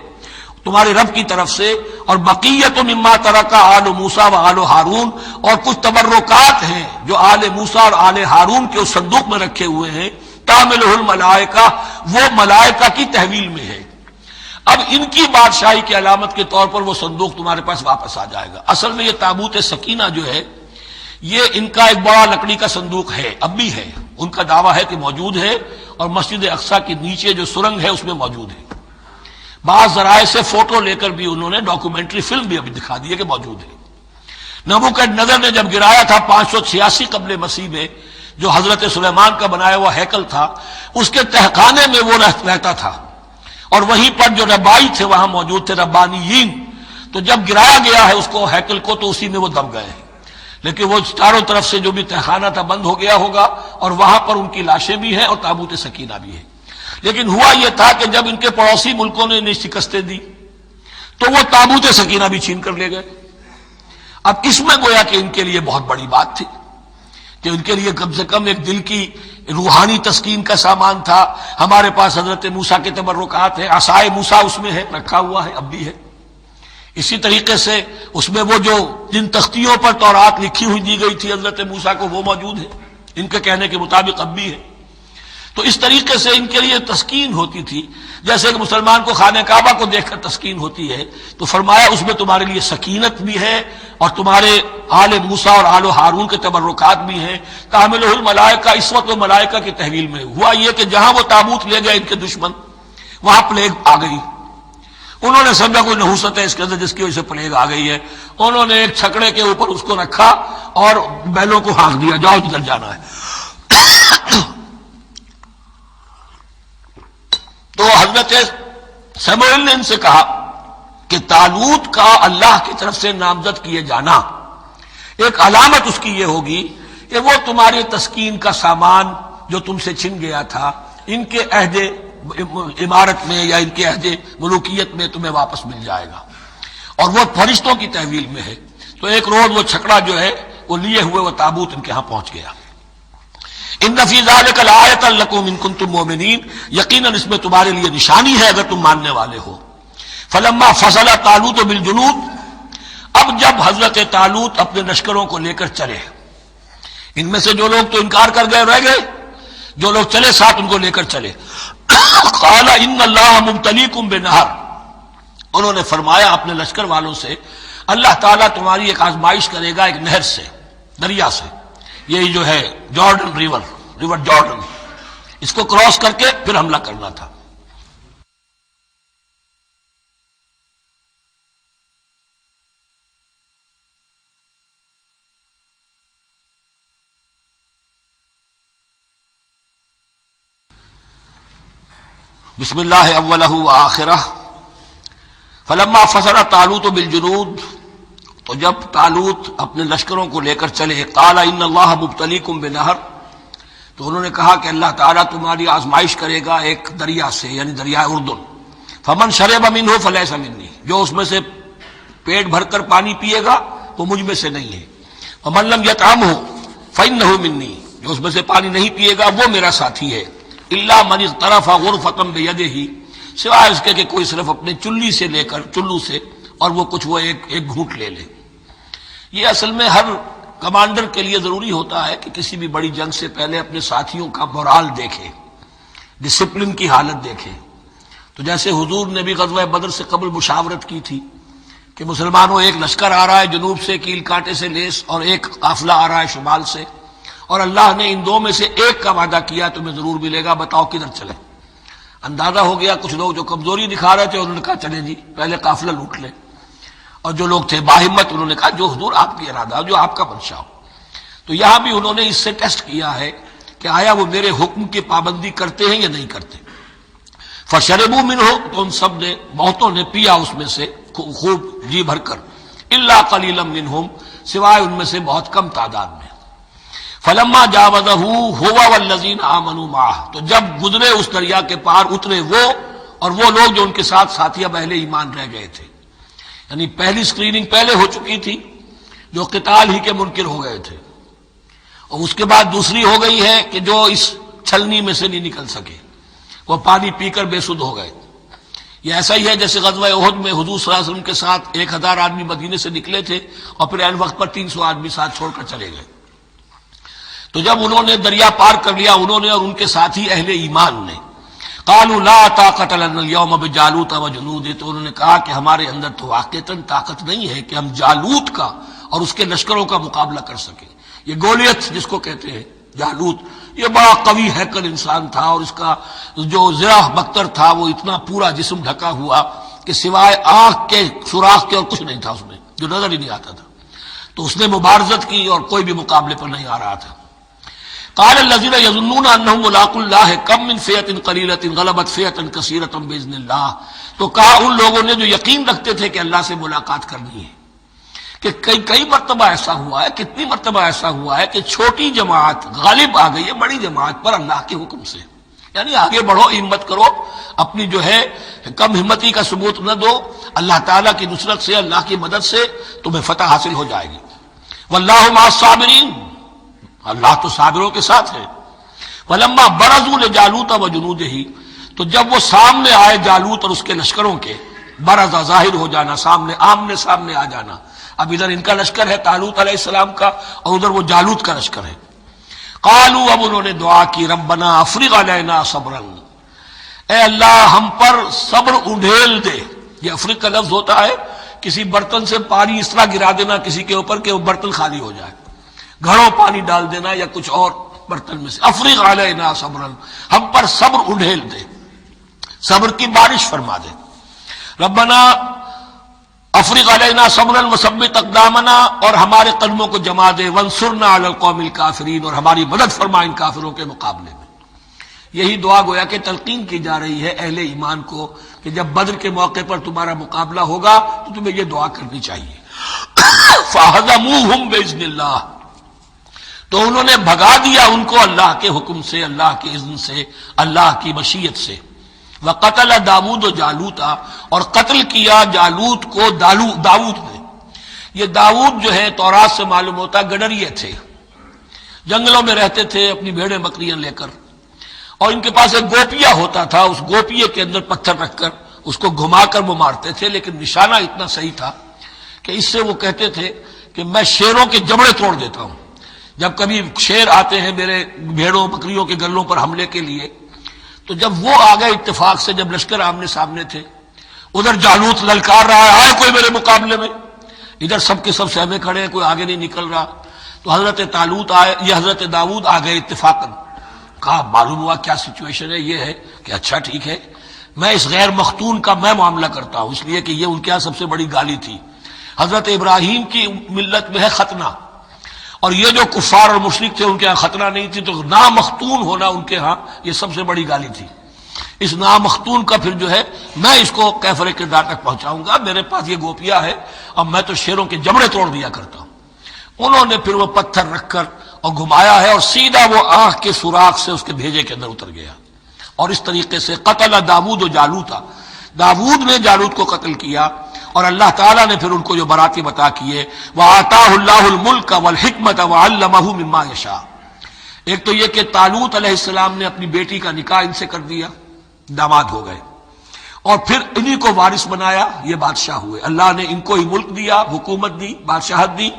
تمہارے رب کی طرف سے، اور بقیت مما ترک آل موسیٰ و آل ہارون، اور کچھ تبرکات ہیں جو آل موسیٰ اور آل ہارون کے اس صندوق میں رکھے ہوئے ہیں، تحملہ الملائکہ، وہ ملائکہ کی تحویل میں ہے. اب ان کی بادشاہی کی علامت کے طور پر وہ صندوق تمہارے پاس واپس آ جائے گا. اصل میں یہ تابوت سکینہ جو ہے یہ ان کا ایک بڑا لکڑی کا صندوق ہے، اب بھی ہے، ان کا دعویٰ ہے کہ موجود ہے، اور مسجد اقصیٰ کے نیچے جو سرنگ ہے اس میں موجود ہے. بعض ذرائع سے فوٹو لے کر بھی انہوں نے ڈاکومنٹری فلم بھی ابھی دکھا دی ہے کہ موجود ہے. نبوکدنضر نے جب گرایا تھا 586 قبل مسیح میں، جو حضرت سلیمان کا بنایا ہوا ہیکل تھا، اس کے تہخانے میں وہ رہتا تھا، اور وہیں پر جو ربائی تھے وہاں موجود تھے، ربانیین. تو جب گرایا گیا ہے اس کو، ہیکل کو، تو اسی میں وہ دب گئے ہیں. لیکن وہ چاروں طرف سے جو بھی تہخانہ تھا بند ہو گیا ہوگا، اور وہاں پر ان کی لاشیں بھی ہیں اور تابوت سکینہ بھی ہے. لیکن ہوا یہ تھا کہ جب ان کے پڑوسی ملکوں نے انہیں شکستیں دی تو وہ تابوت سکینہ بھی چھین کر لے گئے. اب اس میں گویا کہ ان کے لیے بہت بڑی بات تھی کہ ان کے لیے کم سے کم ایک دل کی روحانی تسکین کا سامان تھا. ہمارے پاس حضرت موسیٰ کے تبرکات ہیں، عصائے موسیٰ اس میں ہے، رکھا ہوا ہے، اب بھی ہے. اسی طریقے سے اس میں وہ جو جن تختیوں پر تورات لکھی ہوئی دی گئی تھی حضرت موسیٰ کو، وہ موجود ہے، ان کے کہنے کے مطابق اب بھی ہے. تو اس طریقے سے ان کے لیے تسکین ہوتی تھی، جیسے کہ مسلمان کو خانہ کعبہ کو دیکھ کر تسکین ہوتی ہے. تو فرمایا اس میں تمہارے لیے سکینت بھی ہے، اور تمہارے آل موسیٰ اور آل ہارون کے تبرکات بھی ہیں. تحملہ الملائکہ، اس وقت وہ ملائکہ کی تحویل میں. ہوا یہ کہ جہاں وہ تابوت لے گئے ان کے دشمن، وہاں پلیگ آ گئی. انہوں نے سمجھا کوئی نحوست ہے اس کے اندر جس کی وجہ سے پلیگ آ گئی ہے. انہوں نے ایک چھکڑے کے اوپر اس کو رکھا اور بیلوں کو ہانک دیا، جاؤ جدھر جانا ہے. تو حضرت سموئیل نے ان سے کہا کہ طالوت کا اللہ کی طرف سے نامزد کیے جانا ایک علامت اس کی یہ ہوگی کہ وہ تمہاری تسکین کا سامان جو تم سے چھن گیا تھا، ان کے عہد عمارت میں یا ان کے عہد ملوکیت میں تمہیں واپس مل جائے گا، اور وہ فرشتوں کی تحویل میں ہے. تو ایک روز وہ چھکڑا جو ہے وہ لیے ہوئے وہ تابوت ان کے ہاں پہنچ گیا. ان فی ذلک لآیۃ لکم ان کنتم مؤمنین، یقیناً اس میں تمہارے لیے نشانی ہے اگر تم ماننے والے ہو. فلما فصل طالوت بالجنود، اب جب حضرت طالوت اپنے لشکروں کو لے کر چلے، ان میں سے جو لوگ تو انکار کر گئے رہ گئے، جو لوگ چلے ساتھ ان کو لے کر چلے. قال ان اللہ مبتلیکم بنہر، انہوں نے فرمایا اپنے لشکر والوں سے اللہ تعالیٰ تمہاری ایک آزمائش کرے گا ایک نہر سے، دریا سے، یہی جو ہے جارڈن ریور جارڈن، اس کو کراس کر کے پھر حملہ کرنا تھا۔ بسم اللہ اولہ وآخرہ فلما فصل طالوت بالجنود، تو جب طالوت اپنے لشکروں کو لے کر چلے، قال ان اللہ مبتلیکم بنہر، تو انہوں نے کہا کہ اللہ تعالیٰ تمہاری آزمائش کرے گا ایک دریا سے، یعنی دریائے اردن، فمن شرب منہ فلیس منی، جو اس میں سے پیٹ بھر کر پانی پیے گا وہ مجھ میں سے نہیں ہے، ومن لم یطعمہ فانہ منی، جو اس میں سے پانی نہیں پیے گا وہ میرا ساتھی ہے، الا من اغترف غرفۃ بیدہ، سوائے اس کے کہ کوئی صرف اپنے چلو سے اور وہ کچھ وہ ایک گھونٹ لے لے۔ یہ اصل میں ہر کمانڈر کے لیے ضروری ہوتا ہے کہ کسی بھی بڑی جنگ سے پہلے اپنے ساتھیوں کا مورال دیکھے، ڈسپلن کی حالت دیکھے۔ تو جیسے حضور نے بھی غزوہ بدر سے قبل مشاورت کی تھی کہ مسلمانوں ایک لشکر آ رہا ہے جنوب سے کیل کانٹے سے لیس، اور ایک قافلہ آ رہا ہے شمال سے، اور اللہ نے ان دو میں سے ایک کا وعدہ کیا تمہیں ضرور ملے گا، بتاؤ کدھر چلے۔ اندازہ ہو گیا کچھ لوگ جو کمزوری دکھا رہے تھے انہوں نے کہا چلیں جی پہلے قافلہ لوٹ لیں، اور جو لوگ تھے باہمت انہوں نے کہا جو حضور آپ کی ارادہ ہو، جو آپ کا منشا ہو۔ تو یہاں بھی انہوں نے اس سے ٹیسٹ کیا ہے کہ آیا وہ میرے حکم کی پابندی کرتے ہیں یا نہیں کرتے۔ فشربوا منہ، تو ان سب نے، بہتوں نے پیا اس میں سے خوب جی بھر کر، الا قلیلا منہم، سوائے ان میں سے بہت کم تعداد میں۔ فلما جاوزہ هو والذین آمنوا معہ، تو جب گزرے اس دریا کے پار، اترے وہ اور وہ لوگ جو ان کے ساتھ ساتھی اب اہل ایمان رہ گئے تھے، یعنی پہلی سکریننگ پہلے ہو چکی تھی، جو قتال ہی کے منکر ہو گئے تھے، اور اس کے بعد دوسری ہو گئی ہے کہ جو اس چھلنی میں سے نہیں نکل سکے، وہ پانی پی کر بے سدھ ہو گئے۔ یہ ایسا ہی ہے جیسے غزوہ احد میں حضور صلی اللہ علیہ وسلم کے ساتھ 1000 آدمی مدینے سے نکلے تھے اور پھر عین وقت پر 300 آدمی ساتھ چھوڑ کر چلے گئے۔ تو جب انہوں نے دریا پار کر لیا، انہوں نے اور ان کے ساتھی اہل ایمان نے، قالوا لا طاقت لنا اليوم بجالوت وجنودہ، تو انہوں نے کہا کہ ہمارے اندر تو واقعتاً طاقت نہیں ہے کہ ہم جالوت کا اور اس کے لشکروں کا مقابلہ کر سکیں۔ یہ گولیت جس کو کہتے ہیں جالوت، یہ بڑا قوی ہیکل انسان تھا، اور اس کا جو زرہ بختر تھا وہ اتنا پورا جسم ڈھکا ہوا کہ سوائے آنکھ کے سوراخ کے اور کچھ نہیں تھا اس میں، جو نظر ہی نہیں آتا تھا۔ تو اس نے مبارزت کی اور کوئی بھی مقابلے پر نہیں آ رہا تھا۔ قال الذين يظنون انهم ملاقو الله كم من فئة قليلة غلبت فئة كثيرة باذن الله، تو کہا ان لوگوں نے جو یقین رکھتے تھے کہ اللہ سے ملاقات کرنی ہے، کہ کئی مرتبہ ایسا ہوا ہے، کتنی مرتبہ ایسا ہوا ہے کہ چھوٹی جماعت غالب آ گئی ہے بڑی جماعت پر اللہ کے حکم سے، یعنی آگے بڑھو، ہمت کرو، اپنی جو ہے کم ہمتی کا ثبوت نہ دو، اللہ تعالیٰ کی نصرت سے، اللہ کی مدد سے تمہیں فتح حاصل ہو جائے گی۔ واللہ مع الصابرین، اللہ تو صابروں کے ساتھ ہے۔ فلما برزوا لجالوت وجنودہ، تو جب وہ سامنے آئے جالوت اور اس کے لشکروں کے، برزا ظاہر ہو جانا، سامنے آمنے سامنے آ جانا، اب ادھر ان کا لشکر ہے طالوت علیہ السلام کا، اور ادھر وہ جالوت کا لشکر ہے۔ قالوا، اب انہوں نے دعا کی، ربنا افرغ علینا صبرا، اے اللہ ہم پر صبر اڈھیل دے۔ یہ افرغ کا لفظ ہوتا ہے کسی برتن سے پانی اس طرح گرا دینا کسی کے اوپر کہ وہ برتن خالی ہو جائے، گھڑوں پانی ڈال دینا یا کچھ اور برتن میں سے۔ افرغ علینا صبرا، ہم پر صبر اڈھیل دے، صبر کی بارش فرما دے۔ ربنا افرغ علینا صبرا وثبت اقدامنا، اور ہمارے قدموں کو جما دے، وانصرنا علی القوم الکافرین، اور ہماری مدد فرما ان کافروں کے مقابلے میں۔ یہی دعا گویا کہ تلقین کی جا رہی ہے اہل ایمان کو کہ جب بدر کے موقع پر تمہارا مقابلہ ہوگا تو تمہیں یہ دعا کرنی چاہیے۔ فَهَزَمُوهُمْ بِإِذْنِ اللَّهِ، تو انہوں نے بھگا دیا ان کو اللہ کے حکم سے، اللہ کے اذن سے، اللہ کی مشیت سے۔ وَقَتَلَ داود جالوت، اور قتل کیا جالوت کو داود نے۔ یہ داود جو ہے تورات سے معلوم ہوتا گڈریے تھے، جنگلوں میں رہتے تھے اپنی بھیڑیں بکریاں لے کر، اور ان کے پاس ایک گوپیا ہوتا تھا، اس گوپیے کے اندر پتھر رکھ کر اس کو گھما کر وہ مارتے تھے، لیکن نشانہ اتنا صحیح تھا کہ اس سے وہ کہتے تھے کہ میں شیروں کے جبڑے توڑ دیتا ہوں۔ جب کبھی شیر آتے ہیں میرے بھیڑوں بکریوں کے گلوں پر حملے کے لیے، تو جب وہ آ گئے اتفاق سے، جب لشکر آمنے سامنے تھے، ادھر جالوت للکار رہا ہے، آئے کوئی میرے مقابلے میں، ادھر سب کے سب سہمے کھڑے ہیں، کوئی آگے نہیں نکل رہا. تو حضرت طالوت آئے، یہ حضرت داؤد آ گئے اتفاقاً. کہا معلوم ہوا کیا سچویشن ہے، یہ ہے کہ اچھا ٹھیک ہے، میں اس غیر مختون کا میں معاملہ کرتا ہوں، اس لیے کہ یہ ان کے یہاں سب سے بڑی گالی تھی. حضرت ابراہیم کی ملت میں ہے ختنہ، اور یہ جو کفار اور مشرک تھے ان کے ہاں ختنہ نہیں تھی، تو نامختون ہونا ان کے ہاں یہ سب سے بڑی گالی تھی. اس نامختون کا پھر جو ہے میں اس کو کیفر کردار تک پہنچاؤں گا، میرے پاس یہ گوپیا ہے، اب میں تو شیروں کے جبڑے توڑ دیا کرتا ہوں. انہوں نے پھر وہ پتھر رکھ کر اور گھمایا ہے، اور سیدھا وہ آنکھ کے سوراخ سے اس کے بھیجے کے اندر اتر گیا. اور اس طریقے سے قتل داؤد و جالوتا، داؤد نے جالوت کو قتل کیا، اور اللہ تعالیٰ نے پھر ان کو جو براتی بتا کیے وَآتَاهُ اللَّهُ الْمُلْكَ وَالْحِكْمَةَ وَعَلَّمَهُ مِمَّا يَشَاءُ. ایک تو یہ کہ طالوت علیہ السلام نے اپنی بیٹی کا نکاح ان سے کر دیا، داماد ہو گئے، اور پھر انہی کو وارث بنایا، یہ بادشاہ ہوئے. اللہ نے ان کو ہی ملک دیا، حکومت دی، بادشاہت دی،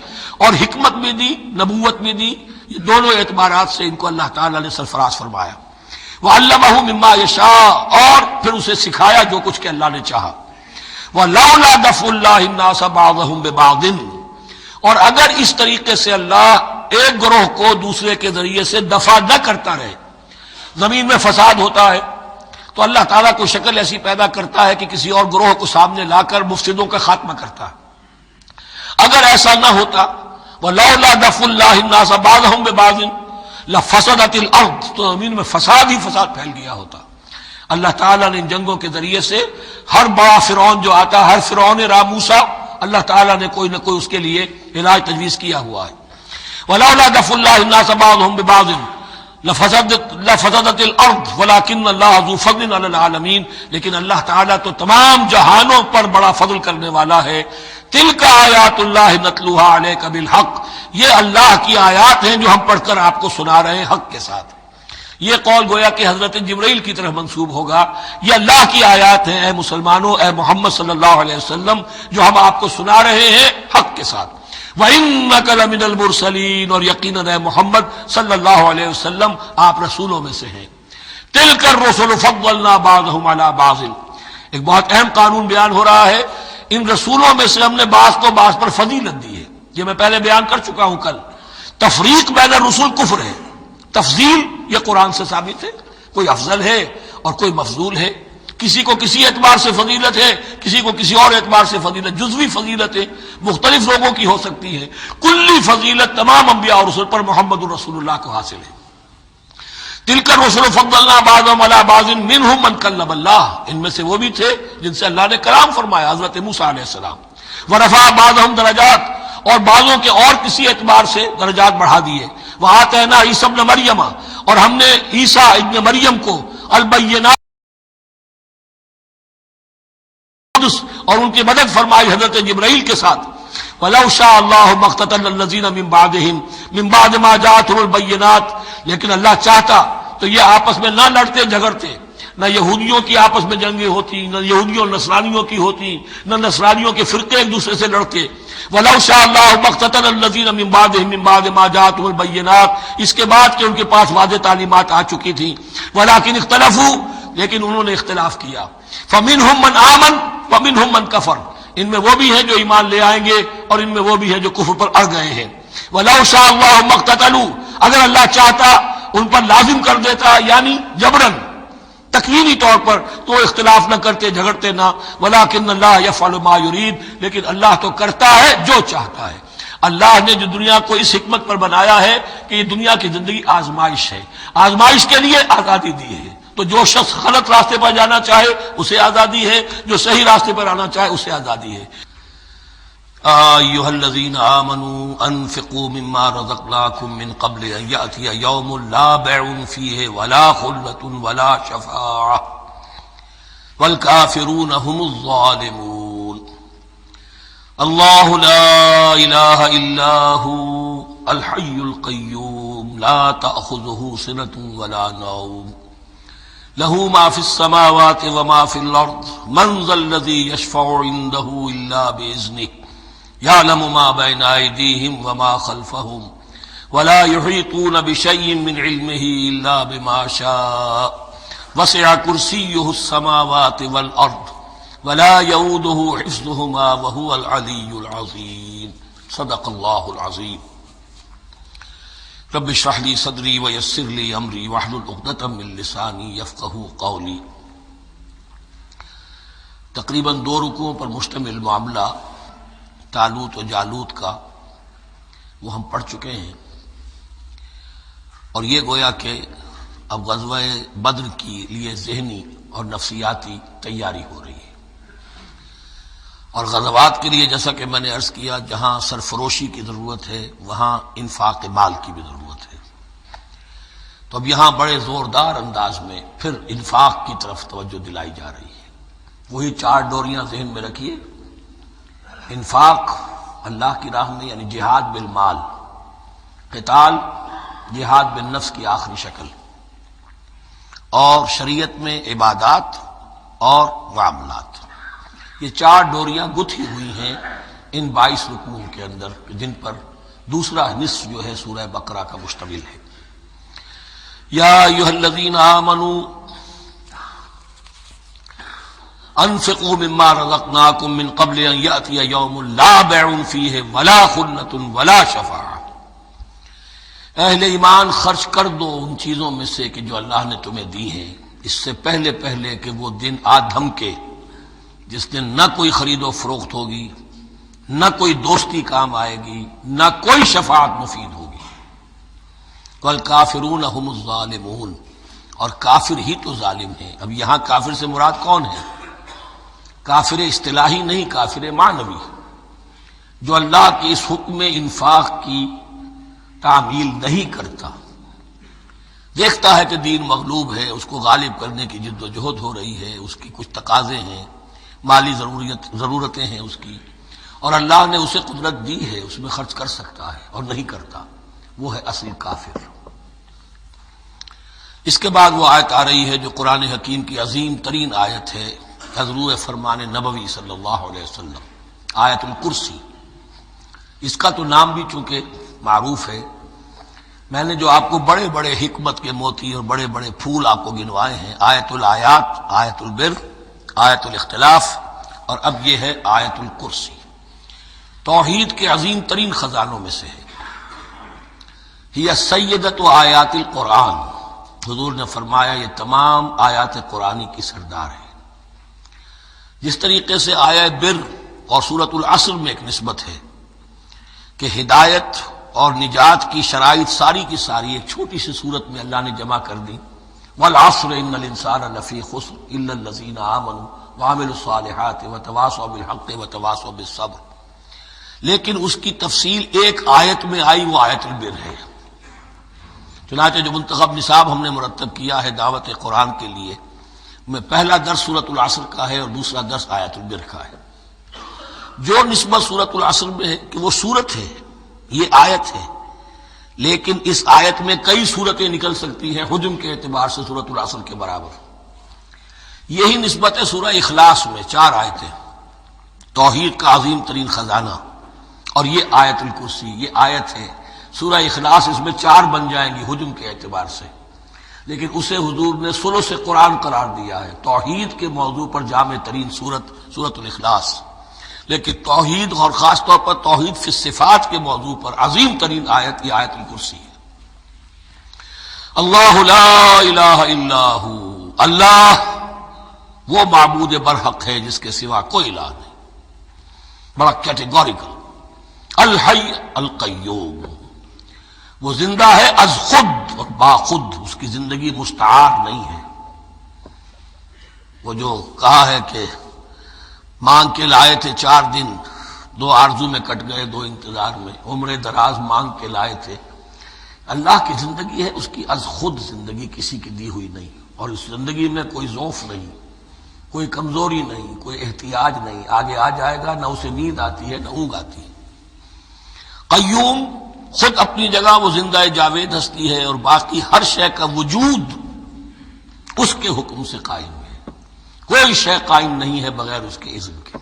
اور حکمت بھی دی، نبوت بھی دی. یہ دونوں اعتبارات سے ان کو اللہ تعالیٰ نے سرفراز فرمایا. وَعَلَّمَهُ مِمَّا يَشَاءُ، اور پھر اسے سکھایا جو کچھ کہ اللہ نے چاہا. وَلَوْلَا دَفْعُ اللَّهِ النَّاسَ بَعْضَهُمْ بِبَعْضٍ، اور اگر اس طریقے سے اللہ ایک گروہ کو دوسرے کے ذریعے سے دفع نہ کرتا رہے، زمین میں فساد ہوتا ہے تو اللہ تعالیٰ کو شکل ایسی پیدا کرتا ہے کہ کسی اور گروہ کو سامنے لا کر مفسدوں کا خاتمہ کرتا ہے. اگر ایسا نہ ہوتا وَلَوْلَا دَفْعُ اللَّهِ النَّاسَ بَعْضَهُمْ بِبَعْضٍ لَفَسَدَتِ الْأَرْضُ، تو زمین میں فساد ہی فساد پھیل گیا ہوتا. اللہ تعالیٰ نے ان جنگوں کے ذریعے سے ہر بڑا فرعون جو آتا، ہر فرعون موسیٰ، اللہ تعالیٰ نے کوئی نہ کوئی اس کے لیے علاج تجویز کیا ہوا ہے. وَلَوْلَا دَفْعُ اللَّهِ النَّاسَ بَعْضَهُمْ بِبَعْضٍ لفسدت الارض ولكن اللہ ذو فضل علی العالمین، لیکن اللہ تعالیٰ تو تمام جہانوں پر بڑا فضل کرنے والا ہے. تلک آیات اللہ نتلوها علیک بالحق، یہ اللہ کی آیات ہیں جو ہم پڑھ کر آپ کو سنا رہے ہیں حق کے ساتھ. یہ قول گویا کہ حضرت جبرائیل کی طرف منسوب ہوگا. یہ اللہ کی آیات ہیں اے مسلمانوں، اے محمد صلی اللہ علیہ وسلم، جو ہم آپ کو سنا رہے ہیں حق کے ساتھ. وَإِنَّكَ لَمِنَ الْمُرْسَلِينَ، اور یقیناً اے محمد صلی اللہ علیہ وسلم آپ رسولوں میں سے ہیں. تِلْكَ الرُّسُلُ فَضَّلْنَا بَعْضَهُمْ عَلَى بَعْضٍ، ایک بہت اہم قانون بیان ہو رہا ہے. ان رسولوں میں سے ہم نے بعض کو بعض پر فضیلت دی ہے. یہ میں پہلے بیان کر چکا ہوں کل. تفریق بین الرسل کفر ہے، تفضیل یہ قرآن سے ثابت ہے. کوئی افضل ہے اور کوئی مفضول ہے، کسی کو کسی اعتبار سے فضیلت ہے، کسی کو کسی اور اعتبار سے فضیلت. جزوی فضیلت ہے مختلف لوگوں کی ہو سکتی ہے، کلی فضیلت تمام انبیاء اور رسول پر محمد الرسول اللہ کو حاصل ہے. تلک الرسل فضلنا بعضهم على بعض منهم من کلم اللہ، ان میں سے وہ بھی تھے جن سے اللہ نے کلام فرمایا، حضرت موسیٰ علیہ السلام. ورفع بعضهم درجات، اور بعضوں کے اور کسی اعتبار سے درجات بڑھا دیے. وآتینا عیسی ابن مریم، اور ہم نے عیسیٰ ابن مریم کو البینات اور ان کی مدد فرمائی حضرت جبرائیل کے ساتھ. وَلَوْ شَاءَ اللَّهُ مَا اقْتَتَلَ الَّذِينَ مِن بَعْدِهِمْ مِن بَعْدِ مَا جَاءَتْهُمُ الْبَيِّنَاتُ، لیکن اللہ چاہتا تو یہ آپس میں نہ لڑتے جھگڑتے، نہ یہودیوں کی آپس میں جنگیں ہوتی، نہ یہودیوں نصرانیوں کی ہوتی، نہ نصرانیوں کے فرقے ایک دوسرے سے لڑتے. وَلَوْ شَاءَ اللَّهُ مَا اقْتَتَلَ الَّذِينَ مِن بَعْدِهِمْ مِن بَعْدِ مَا جَاءَتْهُمُ الْبَيِّنَاتُ، اس کے بعد کہ ان کے پاس واضح تعلیمات آ چکی تھیں. وَلَٰكِنِ اخْتَلَفُوا، لیکن انہوں نے اختلاف کیا. فَمِنْهُم مَّنْ آمَنَ وَمِنْهُم مَّن كَفَرَ، ان میں وہ بھی ہیں جو ایمان لے آئیں گے اور ان میں وہ بھی ہیں جو کفر پر اڑ گئے ہیں. وَلَوْ شَاءَ اللَّهُ مَا اقْتَتَلُوا، اگر اللہ چاہتا ان پر لازم کر دیتا، یعنی جبرن تکوینی طور پر، تو اختلاف نہ کرتے، جھگڑتے نہ. وَلَٰكِنَّ اللَّهَ يَفْعَلُ مَا يُرِيدُ، لیکن اللہ تو کرتا ہے جو چاہتا ہے. اللہ نے جو دنیا کو اس حکمت پر بنایا ہے کہ یہ دنیا کی زندگی آزمائش ہے، آزمائش کے لیے آزادی دی ہے. تو جو شخص غلط راستے پر جانا چاہے اسے آزادی ہے، جو صحیح راستے پر آنا چاہے اسے آزادی ہے. ایھا الذین آمنوا انفقوا مما رزقناکم من قبل ان یأتی یوم لا بیع فیہ ولا خلۃ ولا شفاعۃ والکافرون هم الظالمون. اللہ لا الہ الا هو الحی القیوم لا تأخذہ سنۃ ولا نوم له ما في السماوات وما في الأرض من ذا الذي يشفع عنده إلا بإذنه يعلم ما بين أيديهم وما خلفهم ولا يحيطون بشيء من علمه إلا بما شاء وسع كرسيه السماوات والأرض ولا يؤوده حفظهما وهو العلي العظيم. صدق اللہ العظیم۔ رب اشرح لی صدری ویسر لی امری واحلل عقدۃ من لسانی یفقہوا قولی۔ تقریباً 2 رکوعوں پر مشتمل معاملہ طالوت و جالوت کا وہ ہم پڑھ چکے ہیں، اور یہ گویا کہ اب غزوہ بدر کے لیے ذہنی اور نفسیاتی تیاری ہو رہی ہے، اور غزوات کے لیے جیسا کہ میں نے عرض کیا جہاں سرفروشی کی ضرورت ہے وہاں انفاق مال کی بھی ضرورت ہے، تو اب یہاں بڑے زوردار انداز میں پھر انفاق کی طرف توجہ دلائی جا رہی ہے۔ وہی 4 ڈوریاں ذہن میں رکھیے، انفاق اللہ کی راہ میں یعنی جہاد بالمال، قتال جہاد بالنفس کی آخری شکل، اور شریعت میں عبادات اور معاملات، یہ 4 ڈوریاں گتھی ہوئی ہیں ان 22 رکوعوں کے اندر، جن پر دوسرا نصف جو ہے سورہ بقرہ کا مشتمل ہے۔ یا ایھا الذین آمنوا انفقوا مما رزقناکم من قبل ان یأتی یوم لا بیع فیہ ولا خلۃ ولا شفاعۃ، اہل ایمان خرچ کر دو ان چیزوں میں سے کہ جو اللہ نے تمہیں دی ہیں، اس سے پہلے کہ وہ دن آ دھمکے جس دن نہ کوئی خرید و فروخت ہوگی، نہ کوئی دوستی کام آئے گی، نہ کوئی شفاعت مفید ہوگی۔ والکافرون هم الظالمون، اور کافر ہی تو ظالم ہیں۔ اب یہاں کافر سے مراد کون ہے؟ کافر اصطلاحی نہیں، کافر معنوی، جو اللہ کے اس حکم انفاق کی تعمیل نہیں کرتا، دیکھتا ہے کہ دین مغلوب ہے، اس کو غالب کرنے کی جد و جہد ہو رہی ہے، اس کی کچھ تقاضے ہیں، مالی ضرورتیں ہیں اس کی، اور اللہ نے اسے قدرت دی ہے، اس میں خرچ کر سکتا ہے اور نہیں کرتا، وہ ہے اصل کافر۔ اس کے بعد وہ آیت آ رہی ہے جو قرآن حکیم کی عظیم ترین آیت ہے، حضور فرمان نبوی صلی اللہ علیہ وسلم، آیت الکرسی۔ اس کا تو نام بھی چونکہ معروف ہے، میں نے جو آپ کو بڑے بڑے حکمت کے موتی اور بڑے بڑے پھول آپ کو گنوائے ہیں، آیت الآیات، آیت البر، آیت الاختلاف، اور اب یہ ہے آیت الکرسی، توحید کے عظیم ترین خزانوں میں سے ہے۔ ہی سیدۃ آیات القرآن، حضور نے فرمایا یہ تمام آیات قرآنی کی سردار ہے۔ جس طریقے سے آیہ بر اور سورۃ العصر میں ایک نسبت ہے کہ ہدایت اور نجات کی شرائط ساری کی ساری ایک چھوٹی سی صورت میں اللہ نے جمع کر دی، والعصر ان الانسان لفی خسر الا الذین آمنوا وعملوا الصالحات وتواصوا بالحق وتواصوا بالصبر، لیکن اس کی تفصیل ایک آیت میں آئی، وہ آیت البر ہے۔ چنانچہ جو منتخب نصاب ہم نے مرتب کیا ہے دعوت قرآن کے لیے، میں پہلا درس سورۃ العصر کا ہے اور دوسرا درس آیت البر کا ہے۔ جو نسبت سورۃ العصر میں ہے کہ وہ سورت ہے، یہ آیت ہے، لیکن اس آیت میں کئی سورتیں نکل سکتی ہیں حجم کے اعتبار سے سورۃ العصر کے برابر۔ یہی نسبت ہے سورہ اخلاص میں، 4 آیتیں، توحید کا عظیم ترین خزانہ، اور یہ آیت الکرسی، یہ آیت ہے سورہ اخلاص، اس میں 4 بن جائیں گی حجم کے اعتبار سے، لیکن اسے حضور نے ثلث قرآن قرار دیا ہے، توحید کے موضوع پر جامع ترین سورۃ الاخلاص، لیکن توحید اور خاص طور پر توحید فی الصفات کے موضوع پر عظیم ترین آیت یہ آیت الکرسی ہے۔ اللہ لا الہ الا ہو، اللہ وہ معبود برحق ہے جس کے سوا کوئی الہ نہیں، بڑا کیٹیگوریکل۔ الحی القیوم، وہ زندہ ہے از خود اور باخود، اس کی زندگی مستعار نہیں ہے۔ وہ جو کہا ہے کہ مانگ کے لائے تھے 4 دن، 2 آرزو میں کٹ گئے، 2 انتظار میں، عمر دراز مانگ کے لائے تھے، اللہ کی زندگی ہے اس کی از خود زندگی، کسی کی دی ہوئی نہیں، اور اس زندگی میں کوئی ضعف نہیں، کوئی کمزوری نہیں، کوئی احتیاج نہیں، آگے آ جائے گا، نہ اسے نیند آتی ہے نہ اونگ آتی ہے۔ قیوم، خود اپنی جگہ وہ زندہ جاوید ہستی ہے، اور باقی ہر شے کا وجود اس کے حکم سے قائم ہے، کوئی شے قائم نہیں ہے بغیر اس کے اذن کے۔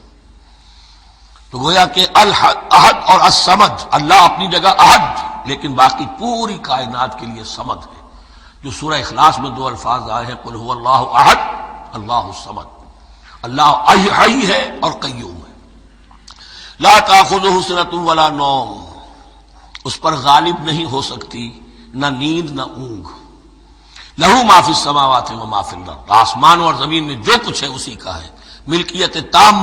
تو گویا کہ احد اور الصمد، اللہ اپنی جگہ احد، لیکن باقی پوری کائنات کے لیے صمد ہے، جو سورہ اخلاص میں 2 الفاظ آئے ہیں، قل هو اللہ احد اللہ الصمد، اللہ حی ہے اور قیوم ہے۔ لا تاخذہ سنۃ ولا نوم، اس پر غالب نہیں ہو سکتی نہ نیند نہ اونگ. لہو ما فی السماوات و ما فی الارض، آسمان اور زمین میں جو کچھ ہے اسی کا ہے، ملکیت تام